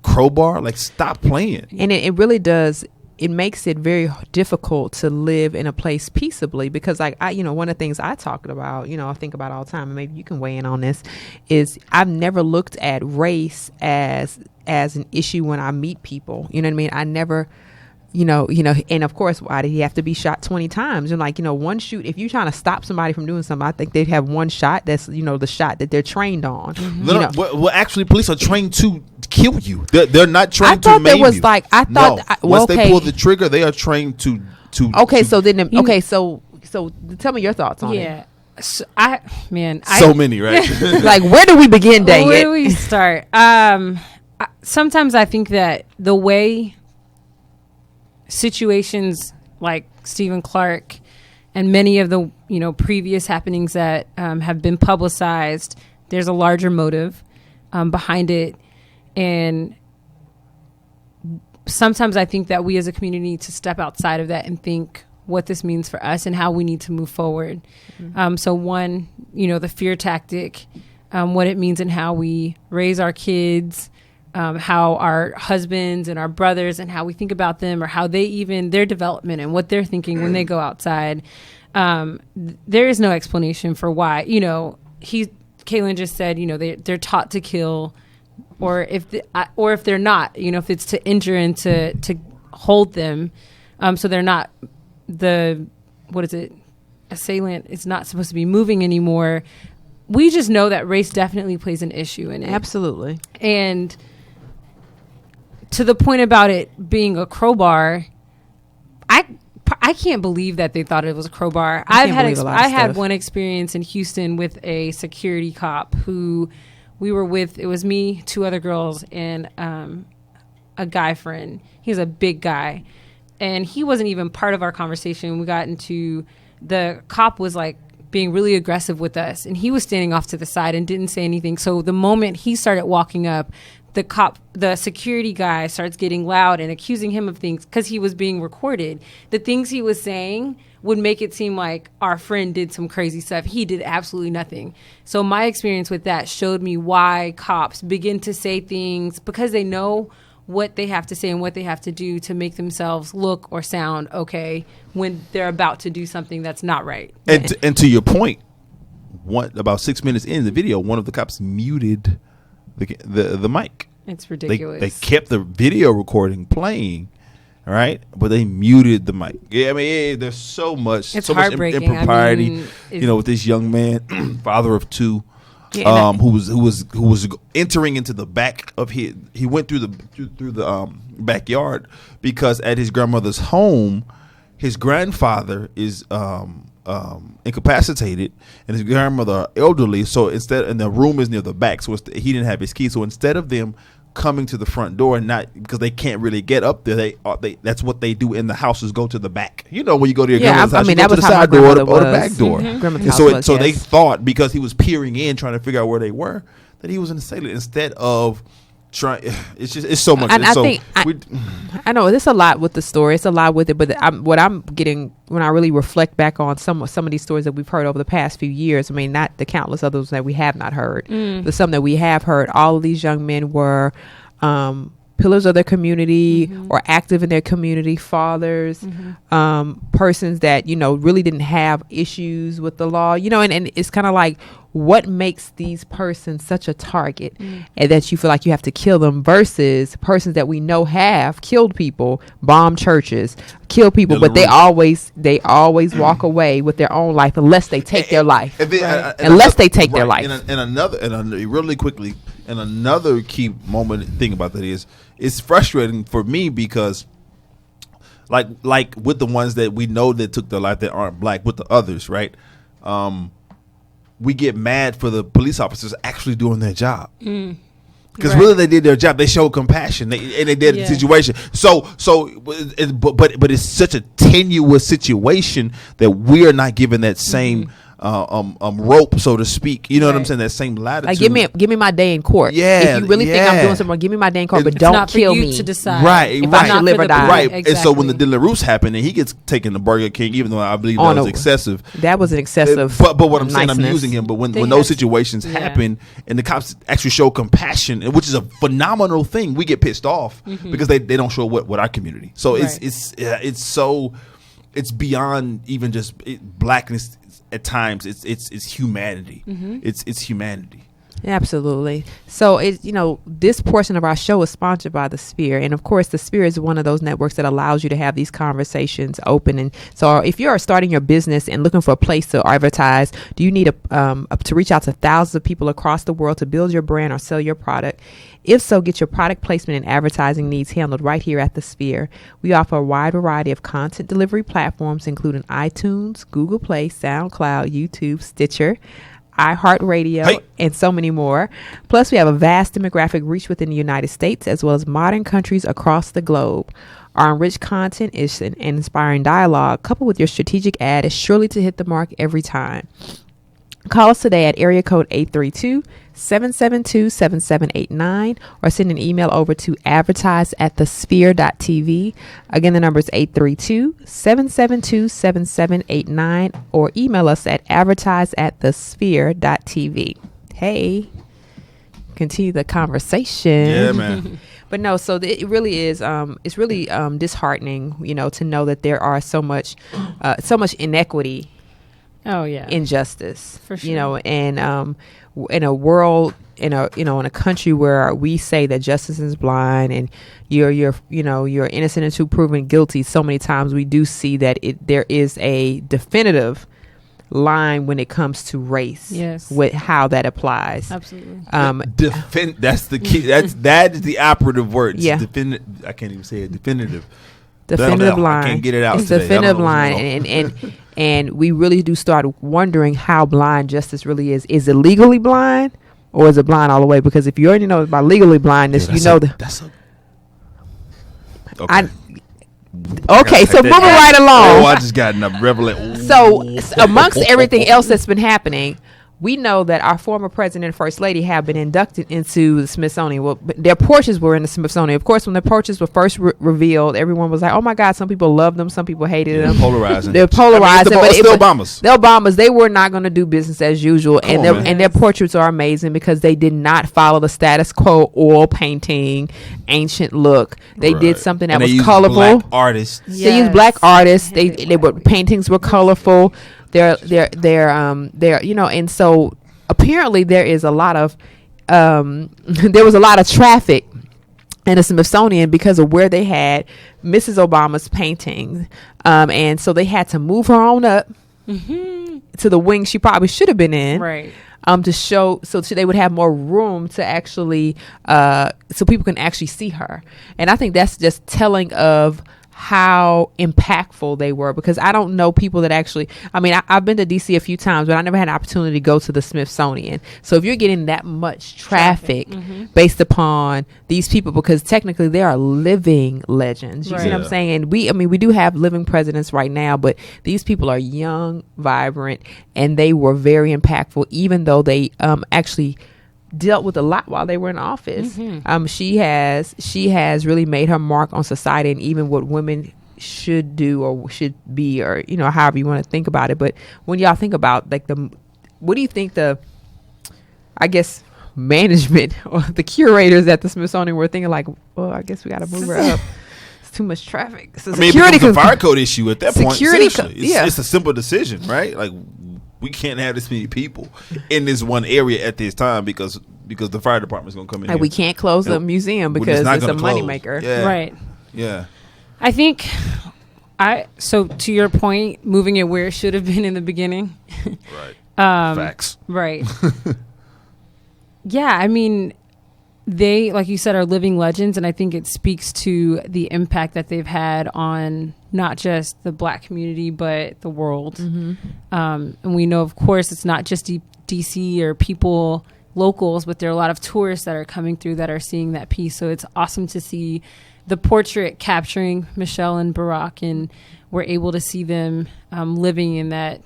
C: crowbar. Like, stop playing.
B: And it really does. It makes it very difficult to live in a place peaceably, because one of the things I talk about, I think about all the time, and maybe you can weigh in on this, is I've never looked at race as an issue when I meet people. You know what I mean? I never, and of course, why did he have to be shot 20 times? And one shoot, if you're trying to stop somebody from doing something, I think they'd have one shot. That's, the shot that they're trained on.
C: Well, actually, police are trained to kill you. They're not trained to maim you. Once they pull the trigger, they are trained to.
B: Okay, so then, so tell me your thoughts on it.
D: Yeah. So
C: many, right?
B: Like, where do we begin, dang
D: Where do we start? Sometimes I think that the way situations like Stephen Clark and many of the previous happenings that have been publicized, there's a larger motive behind it. And sometimes I think that we as a community need to step outside of that and think what this means for us and how we need to move forward. So one, the fear tactic, what it means and how we raise our kids, how our husbands and our brothers and how we think about them, or how their development and what they're thinking when they go outside. There is no explanation for why, Kaylin just said, they're taught to kill, or if they're not, if it's to injure and to hold them. So they're not assailant is not supposed to be moving anymore. We just know that race definitely plays an issue in it.
B: Absolutely.
D: And to the point about it being a crowbar, I can't believe that they thought it was a crowbar. I had one experience in Houston with a security cop who we were with. It was me, two other girls, and a guy friend. He's a big guy, and he wasn't even part of our conversation. We got into, the cop was like being really aggressive with us, and he was standing off to the side and didn't say anything. So the moment he started walking up, the security guy starts getting loud and accusing him of things because he was being recorded. The things he was saying would make it seem like our friend did some crazy stuff. He did absolutely nothing. So my experience with that showed me why cops begin to say things because they know what they have to say and what they have to do to make themselves look or sound okay when they're about to do something that's not right.
C: And to your point, about 6 minutes in the video, one of the cops muted the mic.
D: It's ridiculous.
C: They kept the video recording playing, All right, but they muted the mic. Yeah, I mean, there's so much,
D: It's
C: so much
D: heartbreaking.
C: impropriety.
D: I mean,
C: With this young man, father of two,
B: Yeah,
C: who was entering into the back of he went through the backyard because at his grandmother's home, his grandfather is incapacitated and his grandmother elderly. So and the room is near the back, so he didn't have his key. So instead of them coming to the front door, and not because they can't really get up there, they that's what they do in the house is go to the back. When you go to your grandmother's house, you go to the side door or the back door. And so they thought because he was peering in trying to figure out where they were that he was an assailant instead of trying. It's so much.
B: And
C: I
B: I know there's a lot with the story. It's a lot with it, but what I'm getting when I really reflect back on some of these stories that we've heard over the past few years. I mean, not the countless others that we have not heard, but some that we have heard. All of these young men were pillars of their community or active in their community, fathers, persons that really didn't have issues with the law. And it's kind of like, what makes these persons such a target and that you feel like you have to kill them versus persons that we know have killed people, bombed churches, killed people, but they always walk away with their own life unless they take their life. Unless they take their life.
C: And really quickly, and another key thing about that is it's frustrating for me because like with the ones that we know that took their life that aren't black, with the others, right? We get mad for the police officers actually doing their job. Because really they did their job. They showed compassion and they did the situation. But it's such a tenuous situation that we are not given that same rope, so to speak. You know what I'm saying? That same latitude.
B: Like give me my day in court.
C: Yeah,
B: if you really think I'm doing something, give me my day in court, but
D: It's
B: don't
D: not
B: kill
D: for you
B: me
D: to decide.
C: Right,
D: If
C: right.
D: I'm not
B: Live
D: for
B: or
D: the
B: die.
D: police.
C: Right.
D: Exactly.
C: And so when the Dylan Roos happened and he gets taken to Burger King, even though I believe that was excessive.
B: That was an excessive.
C: But what I'm saying,
B: niceness.
C: I'm using him. But when
D: They
C: those
D: had to-
C: situations happen and the cops actually show compassion, which is a phenomenal thing, we get pissed off because they don't show what our community. So it's beyond even just blackness. At times, it's humanity. It's humanity.
B: Absolutely. So this portion of our show is sponsored by the Sphere, and of course, the Sphere is one of those networks that allows you to have these conversations open. And so, if you are starting your business and looking for a place to advertise, do you need to reach out to thousands of people across the world to build your brand or sell your product? If so, get your product placement and advertising needs handled right here at the Sphere. We offer a wide variety of content delivery platforms, including iTunes, Google Play, SoundCloud, YouTube, Stitcher, iHeartRadio, and so many more. Plus, we have a vast demographic reach within the United States as well as modern countries across the globe. Our enriched content is an inspiring dialogue coupled with your strategic ad is surely to hit the mark every time. Call us today at area code 832-772-7789 or send an email over to advertise@thesphere.tv. Again, the number is 832-772-7789 or email us at advertise@thesphere.tv. Hey, continue the conversation.
C: Yeah, man.
B: But no, so it really is. It's really disheartening, to know that there are so much inequity.
D: Oh yeah,
B: Injustice,
D: for sure.
B: And in a world, in a country where we say that justice is blind and you're innocent until proven guilty. So many times we do see that there is a definitive line when it comes to race.
D: Yes,
B: with how that applies.
D: Absolutely.
C: That's the key. That is the operative word.
B: Yeah.
C: I can't even say it. Definitive.
B: Definitive line.
C: I can't get it out.
B: It's
C: today.
B: definitive line, and we really do start wondering how blind justice really is. Is it legally blind, or is it blind all the way? Because if you already know about legally blindness,
C: Okay.
B: Okay, so moving right along.
C: Oh, I just got a revelation.
B: So amongst everything else that's been happening, we know that our former president and first lady have been inducted into the Smithsonian. Well, their portraits were in the Smithsonian. Of course, when the portraits were first revealed, everyone was like, "Oh my God!" Some people loved them, some people hated them.
C: Polarizing.
B: They're polarizing.
C: But it's the Obamas.
B: The Obamas, they were not going to do business as usual, and their portraits are amazing because they did not follow the status quo oil painting, ancient look. They did something that was colorful.
C: Black artists.
B: They used black artists. They were paintings were colorful. They're and so apparently there is a lot of there was a lot of traffic and the Smithsonian because of where they had Mrs. Obama's painting. And so they had to move her on up to the wing she probably should have been in.
D: Right.
B: To show, so they would have more room to actually, so people can actually see her. And I think that's just telling of how impactful they were, because I don't know people that actually, I mean, I've been to DC a few times, but I never had an opportunity to go to the Smithsonian. So if you're getting that much traffic based upon these people, because technically they are living legends, you see what I'm saying? And we do have living presidents right now, but these people are young, vibrant, and they were very impactful, even though they actually dealt with a lot while they were in office. She has really made her mark on society, and even what women should do or should be, or however you want to think about it. But when y'all think about what do you think I guess management or the curators at the Smithsonian were thinking, like, well, I guess we got to move her up. It's too much traffic. It's
C: it becomes a fire code issue at that point. It's a simple decision, right? Like, we can't have this many people in this one area at this time because the fire department is going to come in.
B: And we can't close the museum because it's a moneymaker.
C: Yeah.
D: Right.
C: Yeah.
D: I think so to your point, moving it where it should have been in the beginning.
C: Right. Facts.
D: Right. Yeah. I mean, they, like you said, are living legends, and I think it speaks to the impact that they've had on not just the Black community but the world. And we know, of course, it's not just DC or people, locals, but there are a lot of tourists that are coming through that are seeing that piece. So it's awesome to see the portrait capturing Michelle and Barack, and we're able to see them living in that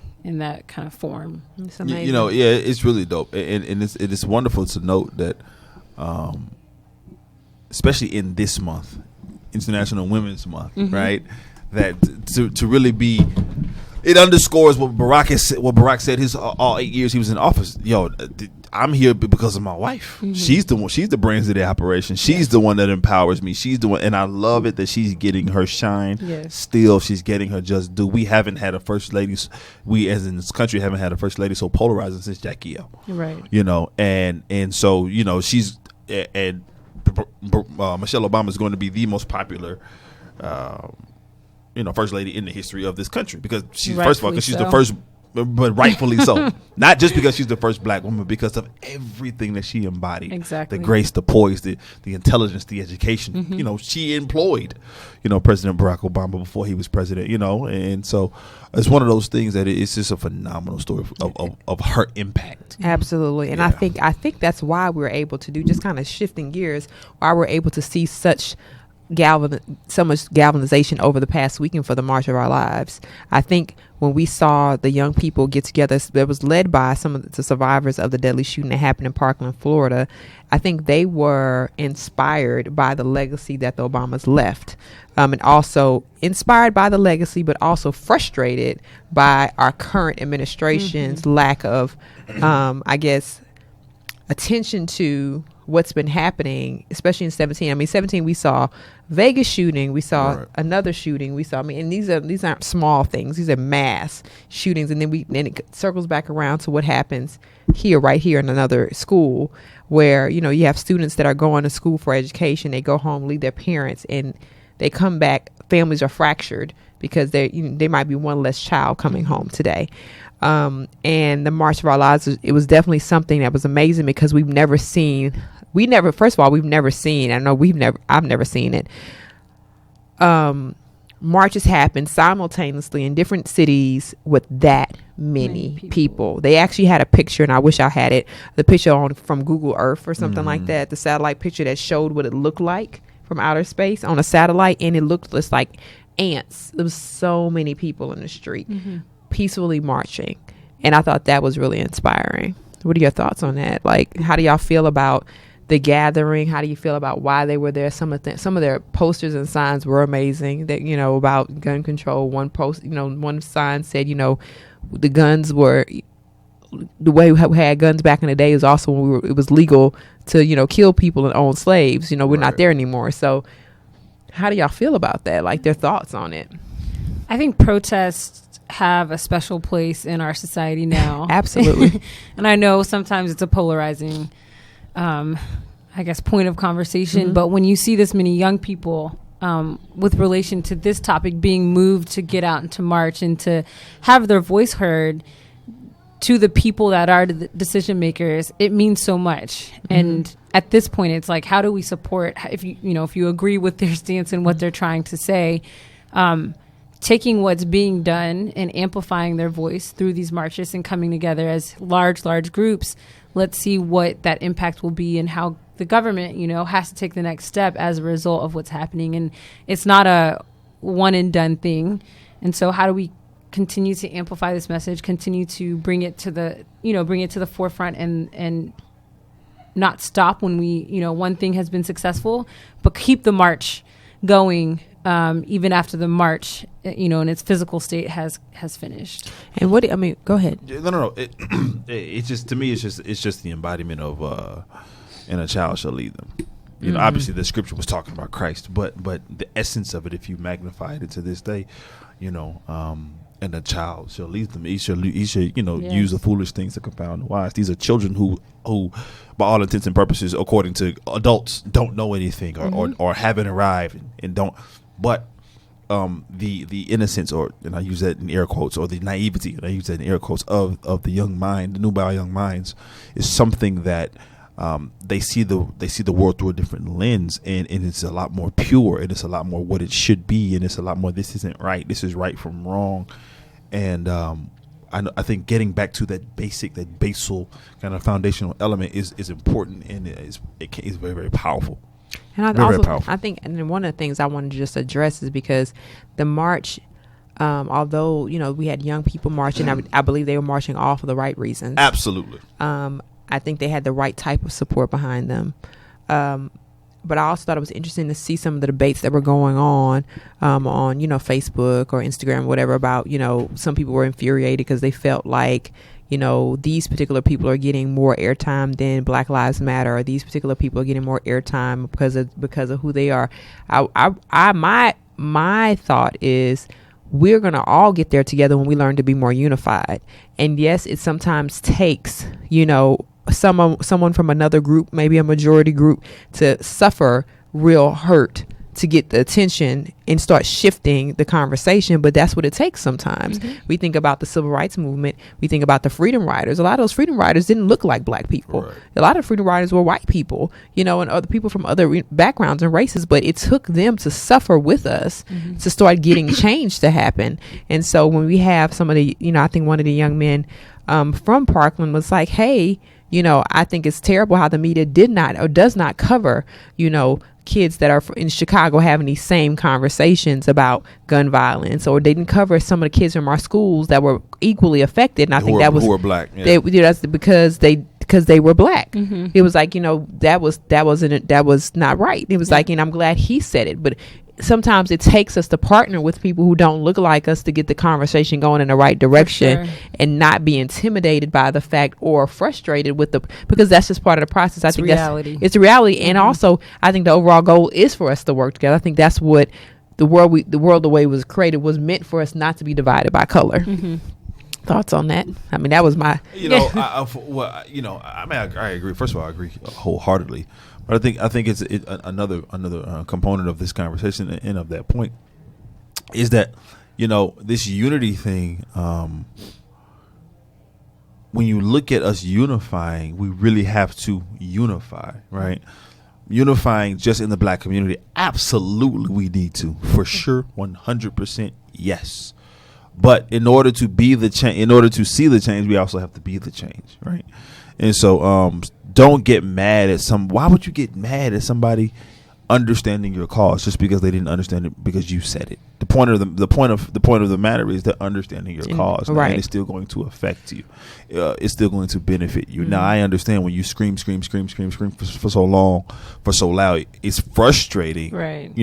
D: kind of form.
B: It's amazing.
C: It's really dope, and it is wonderful to note that. Especially in this month, International Women's Month, right? That to really be, it underscores what Barack said his all 8 years he was in office. I'm here because of my wife. She's the one. She's the brains of the operation. She's the one that empowers me. She's the one, and I love it that she's getting her shine.
D: Yes.
C: Still, she's getting her just due. We haven't had a first lady. We, as in this country, haven't had a first lady so polarizing since Jackie O.
D: Right.
C: And so she's and Michelle Obama is going to be the most popular first lady in the history of this country, because she's she's the first, but rightfully so. Not just because she's the first Black woman, because of everything that she embodied.
D: Exactly.
C: The grace, the poise, the intelligence, the education. She employed President Barack Obama before he was president, and so it's one of those things that it's just a phenomenal story of her impact.
B: Absolutely. And I think that's why we're able to do, just kind of shifting gears, why we're able to see so much galvanization over the past weekend for the March of Our Lives. I think when we saw the young people get together, that was led by some of the survivors of the deadly shooting that happened in Parkland, Florida, I think they were inspired by the legacy that the Obamas left, and also inspired by the legacy, but also frustrated by our current administration's lack of, attention to what's been happening, especially in 17. I mean, 17, we saw Vegas shooting, we saw another shooting, we saw, and these aren't small things, these are mass shootings. And then it circles back around to what happens right here in another school, where, you have students that are going to school for education, they go home, leave their parents, and they come back, families are fractured because they might be one less child coming home today. And the March of Our Lives, it was definitely something that was amazing, because I've never seen, I've never seen it. Marches happen simultaneously in different cities with that many people. They actually had a picture, and I wish I had it, the picture from Google Earth or something like that, the satellite picture that showed what it looked like from outer space on a satellite, and it looked just like ants. There was so many people in the street peacefully marching, and I thought that was really inspiring. What are your thoughts on that? Like, how do y'all feel about the gathering? How do you feel about why they were there? Some of their posters and signs were amazing, that about gun control. One sign said the guns were, the way we had guns back in the day is also when it was legal to kill people and own slaves. We're not there anymore. So how do y'all feel about that? Like, their thoughts on it?
D: I think protests have a special place in our society now.
B: Absolutely.
D: And I know sometimes it's a polarizing I guess, point of conversation. But when you see this many young people with relation to this topic being moved to get out and to march and to have their voice heard to the people that are the decision makers, it means so much. And at this point, it's like, how do we support, if you agree with their stance and what they're trying to say, taking what's being done and amplifying their voice through these marches and coming together as large groups. Let's see what that impact will be and how the government, has to take the next step as a result of what's happening. And it's not a one and done thing. And so how do we continue to amplify this message, continue to bring it to the forefront and not stop when one thing has been successful, but keep the march going even after the march, in its physical state has finished. And
B: go ahead.
C: No. It's just, to me, it's just the embodiment of and a child shall lead them. Obviously the scripture was talking about Christ, but the essence of it, if you magnify it to this day, and a child shall lead them. He should use the foolish things to confound the wise. These are children who, by all intents and purposes, according to adults, don't know anything or haven't arrived and don't. But the innocence, and I use that in air quotes, or the naivety, and I use that in air quotes, of the young mind, the nubile young minds, is something that they see the world through a different lens, and it's a lot more pure, and it's a lot more what it should be, and it's a lot more, this isn't right, this is right from wrong. And I think getting back to that basal kind of foundational element is important, and it's very, very powerful.
B: And I think, and one of the things I wanted to just address is because the march, although we had young people marching, I believe they were marching all for the right reasons.
C: Absolutely.
B: I think they had the right type of support behind them. But I also thought it was interesting to see some of the debates that were going on Facebook or Instagram, whatever, about, some people were infuriated because they felt like, these particular people are getting more airtime than Black Lives Matter, or these particular people are getting more airtime because of who they are. My thought is, we're going to all get there together when we learn to be more unified. And yes, it sometimes takes, someone from another group, maybe a majority group, to suffer real hurt to get the attention and start shifting the conversation. But that's what it takes sometimes. We think about the civil rights movement. We think about the freedom riders. A lot of those freedom riders didn't look like Black people. Right. A lot of freedom riders were white people, and other people from other backgrounds and races. But it took them to suffer with us to start getting change to happen. And so when we have some of the, I think one of the young men from Parkland was like, hey, I think it's terrible how the media did not or does not cover, kids that are in Chicago having these same conversations about gun violence, or they didn't cover some of the kids from our schools that were equally affected. And I think who were Black. Yeah. That's because they were Black. It was like, that was not right. It was like, and I'm glad he said it, but sometimes it takes us to partner with people who don't look like us to get the conversation going in the right direction, and not be intimidated by the fact or frustrated with because that's just part of the process. I think reality. It's a reality. And also, I think the overall goal is for us to work together. I think that's what the world the way it was created was meant for us not to be divided by color. Thoughts on that? I mean, that was my I agree. First of all, I agree wholeheartedly. But I think it's another component of this conversation and of that point is that this unity thing. When you look at us unifying, we really have to unify, right? Unifying just in the Black community, absolutely, we need to, for sure, 100%, yes. But in order to be the change, in order to see the change, we also have to be the change, right? And so, don't get mad at why would you get mad at somebody understanding your cause just because they didn't understand it because you said it? The point of the matter is that understanding your cause, right, and it's still going to affect you. It's still going to benefit you. Now, I understand when you scream for so long, for so loud, it's frustrating. Right.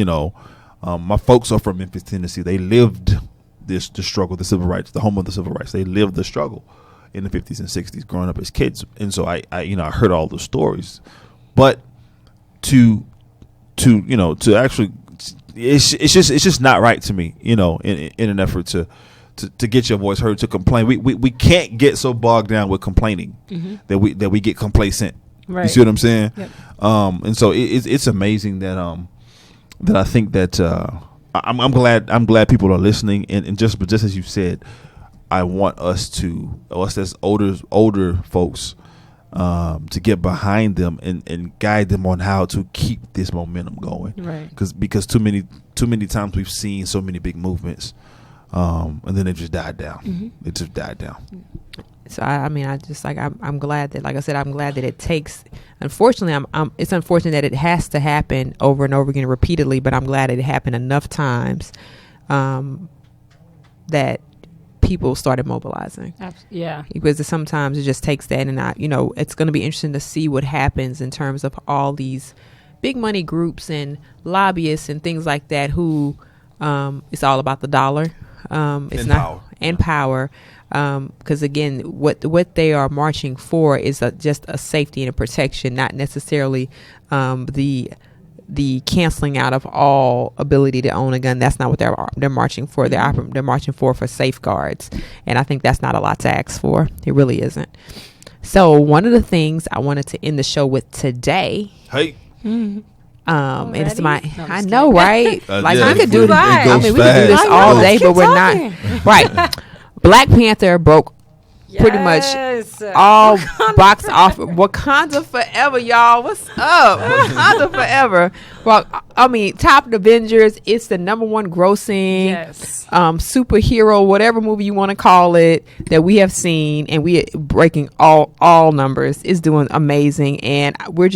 B: My folks are from Memphis, Tennessee. They lived the struggle, the civil rights, the home of the civil rights. They lived the struggle in the 50s and 60s growing up as kids. And so I heard all the stories, but to actually, it's just not right to me, in an effort to get your voice heard, to complain. We can't get so bogged down with complaining that we get complacent
D: Right.
C: You see what I'm saying?
D: Yep.
C: And so it's amazing that that I think that I'm glad people are listening, and just as you said, I want us as older folks to get behind them and guide them on how to keep this momentum going.
D: Right.
C: Because too many times we've seen so many big movements, and then it just died down.
D: Mm-hmm.
C: It just died down.
B: So I'm glad that, like I said, I'm glad that it takes. Unfortunately, it's unfortunate that it has to happen over and over again repeatedly. But I'm glad it happened enough times that people started mobilizing.
D: Yeah.
B: Because sometimes it just takes that, and it's going to be interesting to see what happens in terms of all these big money groups and lobbyists and things like that. Who it's all about the dollar. It's not and power. Because again, what they are marching for is just a safety and a protection, not necessarily the canceling out of all ability to own a gun. That's not what they're marching for. They're marching for safeguards, and I think that's not a lot to ask for. It really isn't. So one of the things I wanted to end the show with today.
C: Hey.
B: And it's I
D: kidding.
B: know, right?
C: Yeah,
B: we could do.
C: we could do this
B: all day, but we're not. Right. Black Panther broke pretty much all box off. Wakanda forever, y'all. What's up? Wakanda forever. Well, I mean, top Avengers. It's the #1 grossing superhero, whatever movie you want to call it, that we have seen, and we breaking all numbers. It's doing amazing, and we're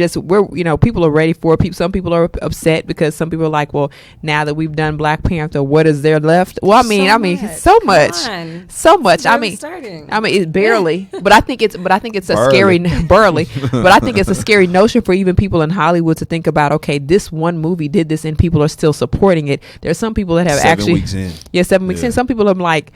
B: people are ready for it. Some people are upset because some people are like, well, now that we've done Black Panther, what is there left? Well, so much. It's barely, but I think it's a scary burly. But I think it's a scary notion for even people in Hollywood to think about. Okay, this one movie did this, and people are still supporting it. There's some people that have
C: 7 weeks in.
B: 7 weeks in. Some people are like,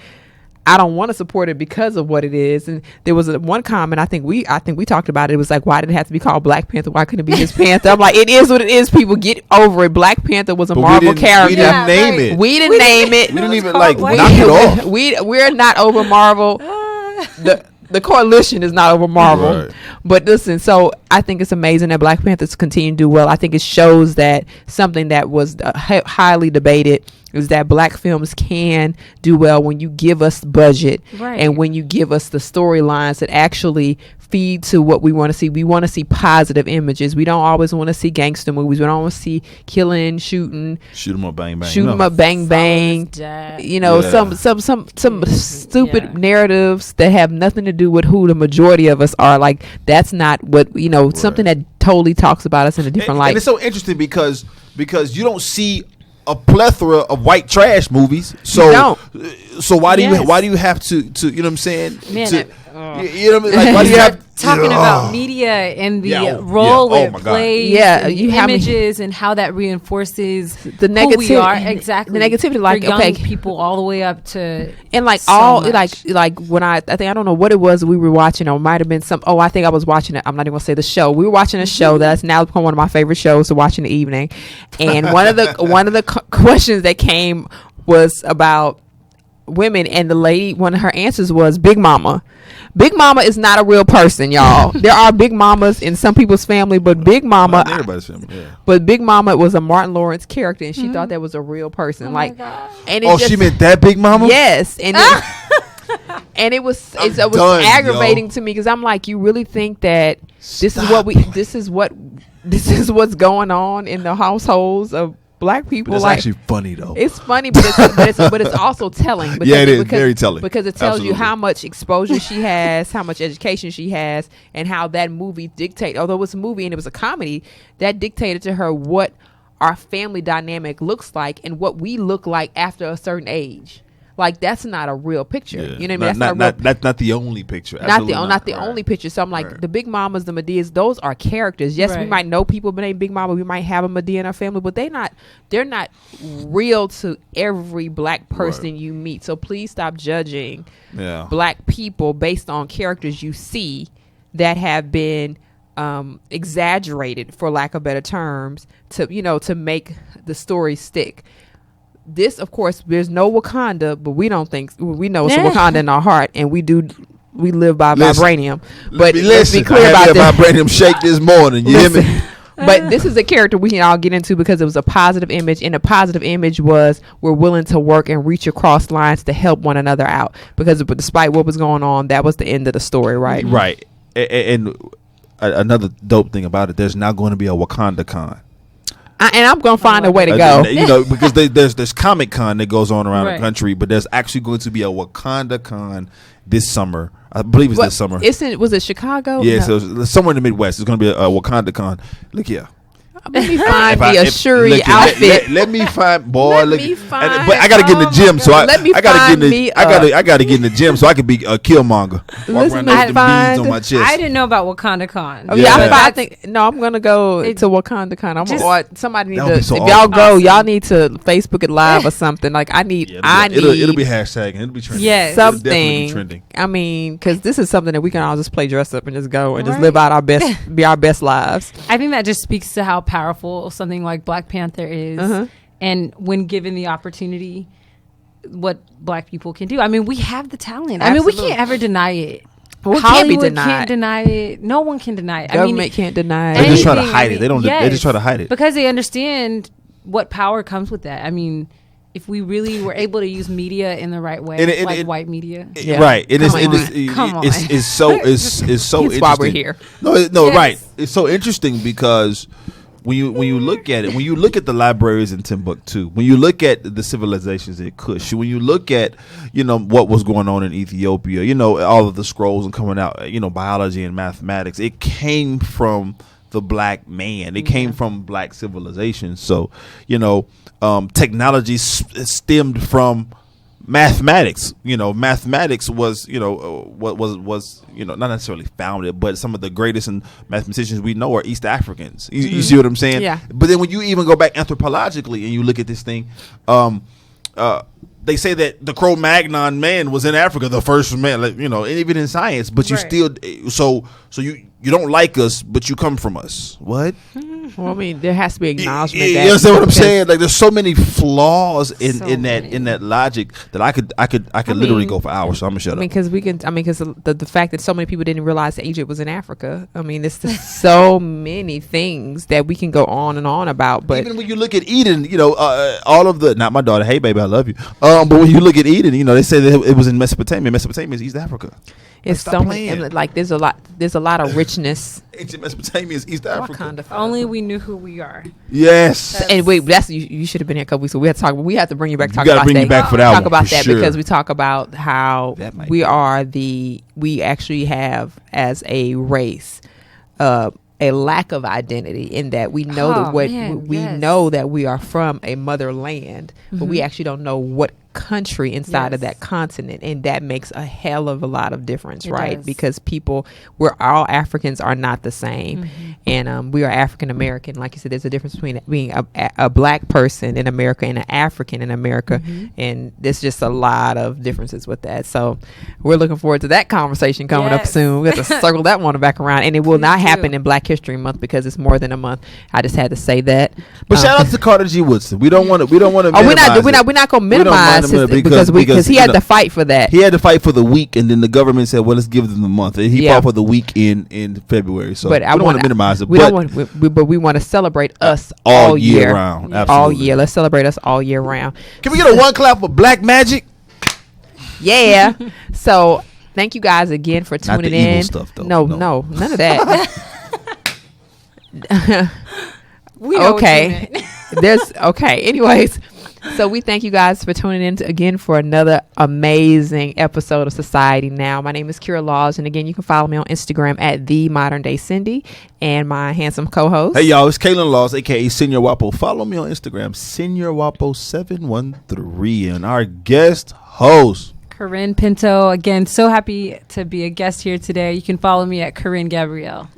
B: I don't want to support it because of what it is. And there was one comment I think we talked about it. It was like, why did it have to be called Black Panther? Why couldn't it be Miss Panther? I'm like, it is what it is. People, get over it. Black Panther was a Marvel character.
C: We didn't name it.
B: We didn't name it.
C: We didn't even knock it off.
B: We're not over Marvel. The coalition is not over Marvel.
C: Right.
B: But listen, so I think it's amazing that Black Panthers continue to do well. I think it shows that something that was highly debated is that black films can do well when you give us budget, and when you give us the storylines that actually feed to what we want to see. We want to see positive images. We don't always want to see gangster movies. We don't want to see killing, shooting,
C: shoot 'em up, bang bang,
B: shoot 'em up, bang bang. Some stupid narratives that have nothing to do with who the majority of us are. Like, that's not what something that totally talks about us in a different light.
C: And it's so interesting because you don't see a plethora of white trash movies. So why do you have to you know what I'm saying? You know what I mean? Like, why do you have
D: talking about media and the role it plays,
B: you
D: have images and how that reinforces
B: the negativity.
D: Who we are, exactly.
B: The negativity, like,
D: for young people all the way up to,
B: and like
D: so
B: like when I don't know what it was we were watching, or it might have been I think I was watching it. I'm not even gonna say the show. We were watching a show that's now become one of my favorite shows to watch in the evening, and one of the questions that came was about women, and the lady, one of her answers was Big Mama. Big Mama is not a real person, y'all. There are Big Mamas in some people's family, but Big Mama,
C: not everybody's family. Yeah.
B: But Big Mama was a Martin Lawrence character, and she thought that was a real person.
C: She meant that Big Mama?
B: Yes, and and it was aggravating to me, because I'm like, you really think that this is what's going on in the households of black people?
C: But it's actually funny though.
B: It's funny, but it's also telling. Because
C: it is very telling,
B: because it tells you how much exposure she has, how much education she has, and how that movie although it was a movie and it was a comedy, that dictated to her what our family dynamic looks like and what we look like after a certain age. Like, that's not a real picture.
C: Yeah.
B: You know what I mean?
C: That's not the only picture.
B: Not the only picture. So I'm like, the Big Mamas, the Medeas, those are characters. Yes, we might know people named Big Mama. We might have a Medea in our family, but they're not real to every black person you meet. So please stop judging black people based on characters you see that have been exaggerated, for lack of better terms, to make the story stick. This, of course, there's no Wakanda, but we know it's a Wakanda in our heart, and we do we live by
C: Listen,
B: vibranium. But let's
C: listen,
B: be clear
C: I
B: about
C: had
B: this.
C: a vibranium shake this morning. You hear me?
B: But this is a character we can all get into because it was a positive image, and the positive image was we're willing to work and reach across lines to help one another out. Because despite what was going on, that was the end of the story, right?
C: Right. And another dope thing about it, there's now going to be a Wakanda Con.
B: And I'm gonna find a way to go.
C: You know, because there's Comic Con that goes on around
D: Right.
C: the country, but there's actually going to be a Wakanda Con this summer. I believe it's this summer.
B: Was it Chicago?
C: Yeah,
B: No.
C: so somewhere in the Midwest, it's going to be a Wakanda Con. Look here.
B: Let me find me a Shuri outfit.
C: Let me find, boy.
B: Let
C: look,
B: me find-
C: but I got to get in the gym, so
B: Let me
C: I got to
B: find
C: get in
B: me
C: the, I got to get in the gym so I can be a Killmonger. Walk
B: Listen,
C: around with
B: I
C: the
B: find-
C: beads on my chest.
D: I didn't know about Wakanda Con.
B: Oh,
C: Yeah.
B: I think I'm gonna go to Wakanda Con. Somebody need
C: That would
B: to.
C: be so
B: If y'all go,
D: awesome.
B: y'all need to Facebook it live or something. Like I need.
C: It'll be hashtagging. It'll be trending.
D: Yes.
C: It'll definitely be
B: something.
C: trending.
B: I mean, because this is something that we can all just play dress up and just go and just
D: Right.
B: live out our best, be our best lives.
D: I think that just speaks to how powerful something like Black Panther is, and when given the opportunity, what Black people can do. I mean, we have the talent. I mean, we
B: Absolutely.
D: can't ever deny it.
B: Well, it can't be
D: Hollywood
B: denied.
D: can't deny it. No one can deny it.
B: Government
D: I mean,
B: can't deny
C: They
B: it.
C: just try to
D: anything,
C: hide it. They don't. They
D: yes,
C: just try to hide it.
D: because they understand what power comes with that. I mean, if we really were able to use media in the right way,
C: And
D: white media.
B: Yeah.
C: Right. It is.
B: Come
C: It
B: on.
C: is.
D: Come on.
C: It's so. It's so
B: It's
C: interesting.
B: why we're here.
C: No.
D: Yes.
C: Right. It's so interesting because when you look at it, when you look at the libraries in Timbuktu, when you look at the civilizations in Kush, when you look at what was going on in Ethiopia, all of the scrolls and coming out, biology and mathematics, it came from the black man. It came from black civilization. So technology stemmed from mathematics. Mathematics was was not necessarily founded, but some of the greatest mathematicians we know are East Africans. You see what I'm saying?
B: Yeah.
C: But then when you even go back anthropologically and you look at this thing, they say that the Cro-Magnon man was in Africa, the first man, and even in science. But you
D: Right.
C: still, so you don't like us, but you come from us. What?
B: Well, I mean, there has to be acknowledgement.
C: You understand what I'm saying? Like, there's so many flaws in
D: So
C: in that logic that I could
B: mean-
C: literally go for hours. So I'm gonna shut
B: I mean,
C: up.
B: because the fact that so many people didn't realize that Egypt was in Africa. I mean, it's just so many things that we can go on and on about. But
C: Even when you look at Eden, all of the, not my daughter, hey baby, I love you. But when you look at Eden, they say that it was in Mesopotamia. Mesopotamia is East Africa.
B: it's
C: stop
B: so many.
C: playing.
B: And like, there's a lot of richness.
C: Ancient Mesopotamia is East Africa.
B: Wakanda.
D: If only we knew who we are.
C: Yes.
B: And wait, you should have been here a couple weeks ago. We had to talk. We have to bring you back.
C: You
B: Talk
C: gotta
B: about
C: bring
B: that.
C: me back for that
B: Talk
C: one,
B: about
C: for
B: that
C: sure.
B: because we talk about how
C: That might
B: we
C: be.
B: are we actually have as a race a lack of identity in that we know
D: Oh,
B: that what
D: man,
B: we
D: yes.
B: know that we are from a motherland, but we
D: Mhm.
B: actually don't know what country inside of
D: Yes.
B: that continent, and that makes a hell of a lot of difference,
D: It
B: right?
D: does.
B: Because we're all Africans are not the same,
D: Mhm.
B: and we are African American. Like you said, there's a difference between being a black person in America and an African in America, and there's just a lot of differences with that. So we're looking forward to that conversation coming up
D: Yes.
B: soon. We have to circle that one back around, and it will
D: Please
B: not
D: do.
B: happen in Black History Month because it's more than a month. I just had to say that.
C: But shout out to Carter G. Woodson. We don't want to.
B: Oh, we're not gonna minimize his, because he had to fight for that.
C: He had to fight for the week, and then the government said, "Well, let's give them the month." And he
B: Yeah.
C: fought for the week in February. So
B: But
C: we
B: I
C: don't want
B: wanna-
C: to minimize it.
B: We
C: but
B: don't want, but we want to celebrate us
C: all year round,
B: all
C: absolutely.
B: year. Let's celebrate us all year round.
C: Can we get a one clap for Black Magic?
B: Yeah. So thank you guys again for
C: Not
B: tuning
C: the evil
B: in.
C: stuff, though.
B: No,
C: No.
B: none of that.
D: We know what you
B: Okay.
D: meant.
B: Anyways, so we thank you guys for tuning in again for another amazing episode of Society Now. My name is Kira Laws, and again, you can follow me on Instagram at the Modern Day Cindy, and my handsome co-host.
C: Hey y'all, it's Kaylin Laws, aka Senior Wapo. Follow me on Instagram, Senior Wapo 713, and our guest host.
D: Carin Pinto. Again, so happy to be a guest here today. You can follow me at Carin Gabrielle.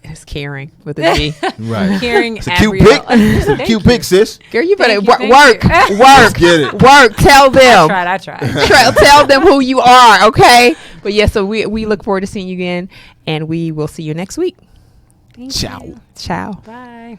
B: It's Caring with a G.
C: Right.
D: Caring
C: It's a cute
D: Gabrielle.
C: pic. It's a cute pic, sis.
B: Girl, you better
D: Thank you,
B: work,
D: thank you.
B: work,
C: Get it.
B: work. Tell them.
D: I tried.
B: Tell them who you are, okay? But yeah, so we look forward to seeing you again, and we will see you next week.
D: Thank
C: Ciao.
D: you.
B: Ciao.
D: Bye.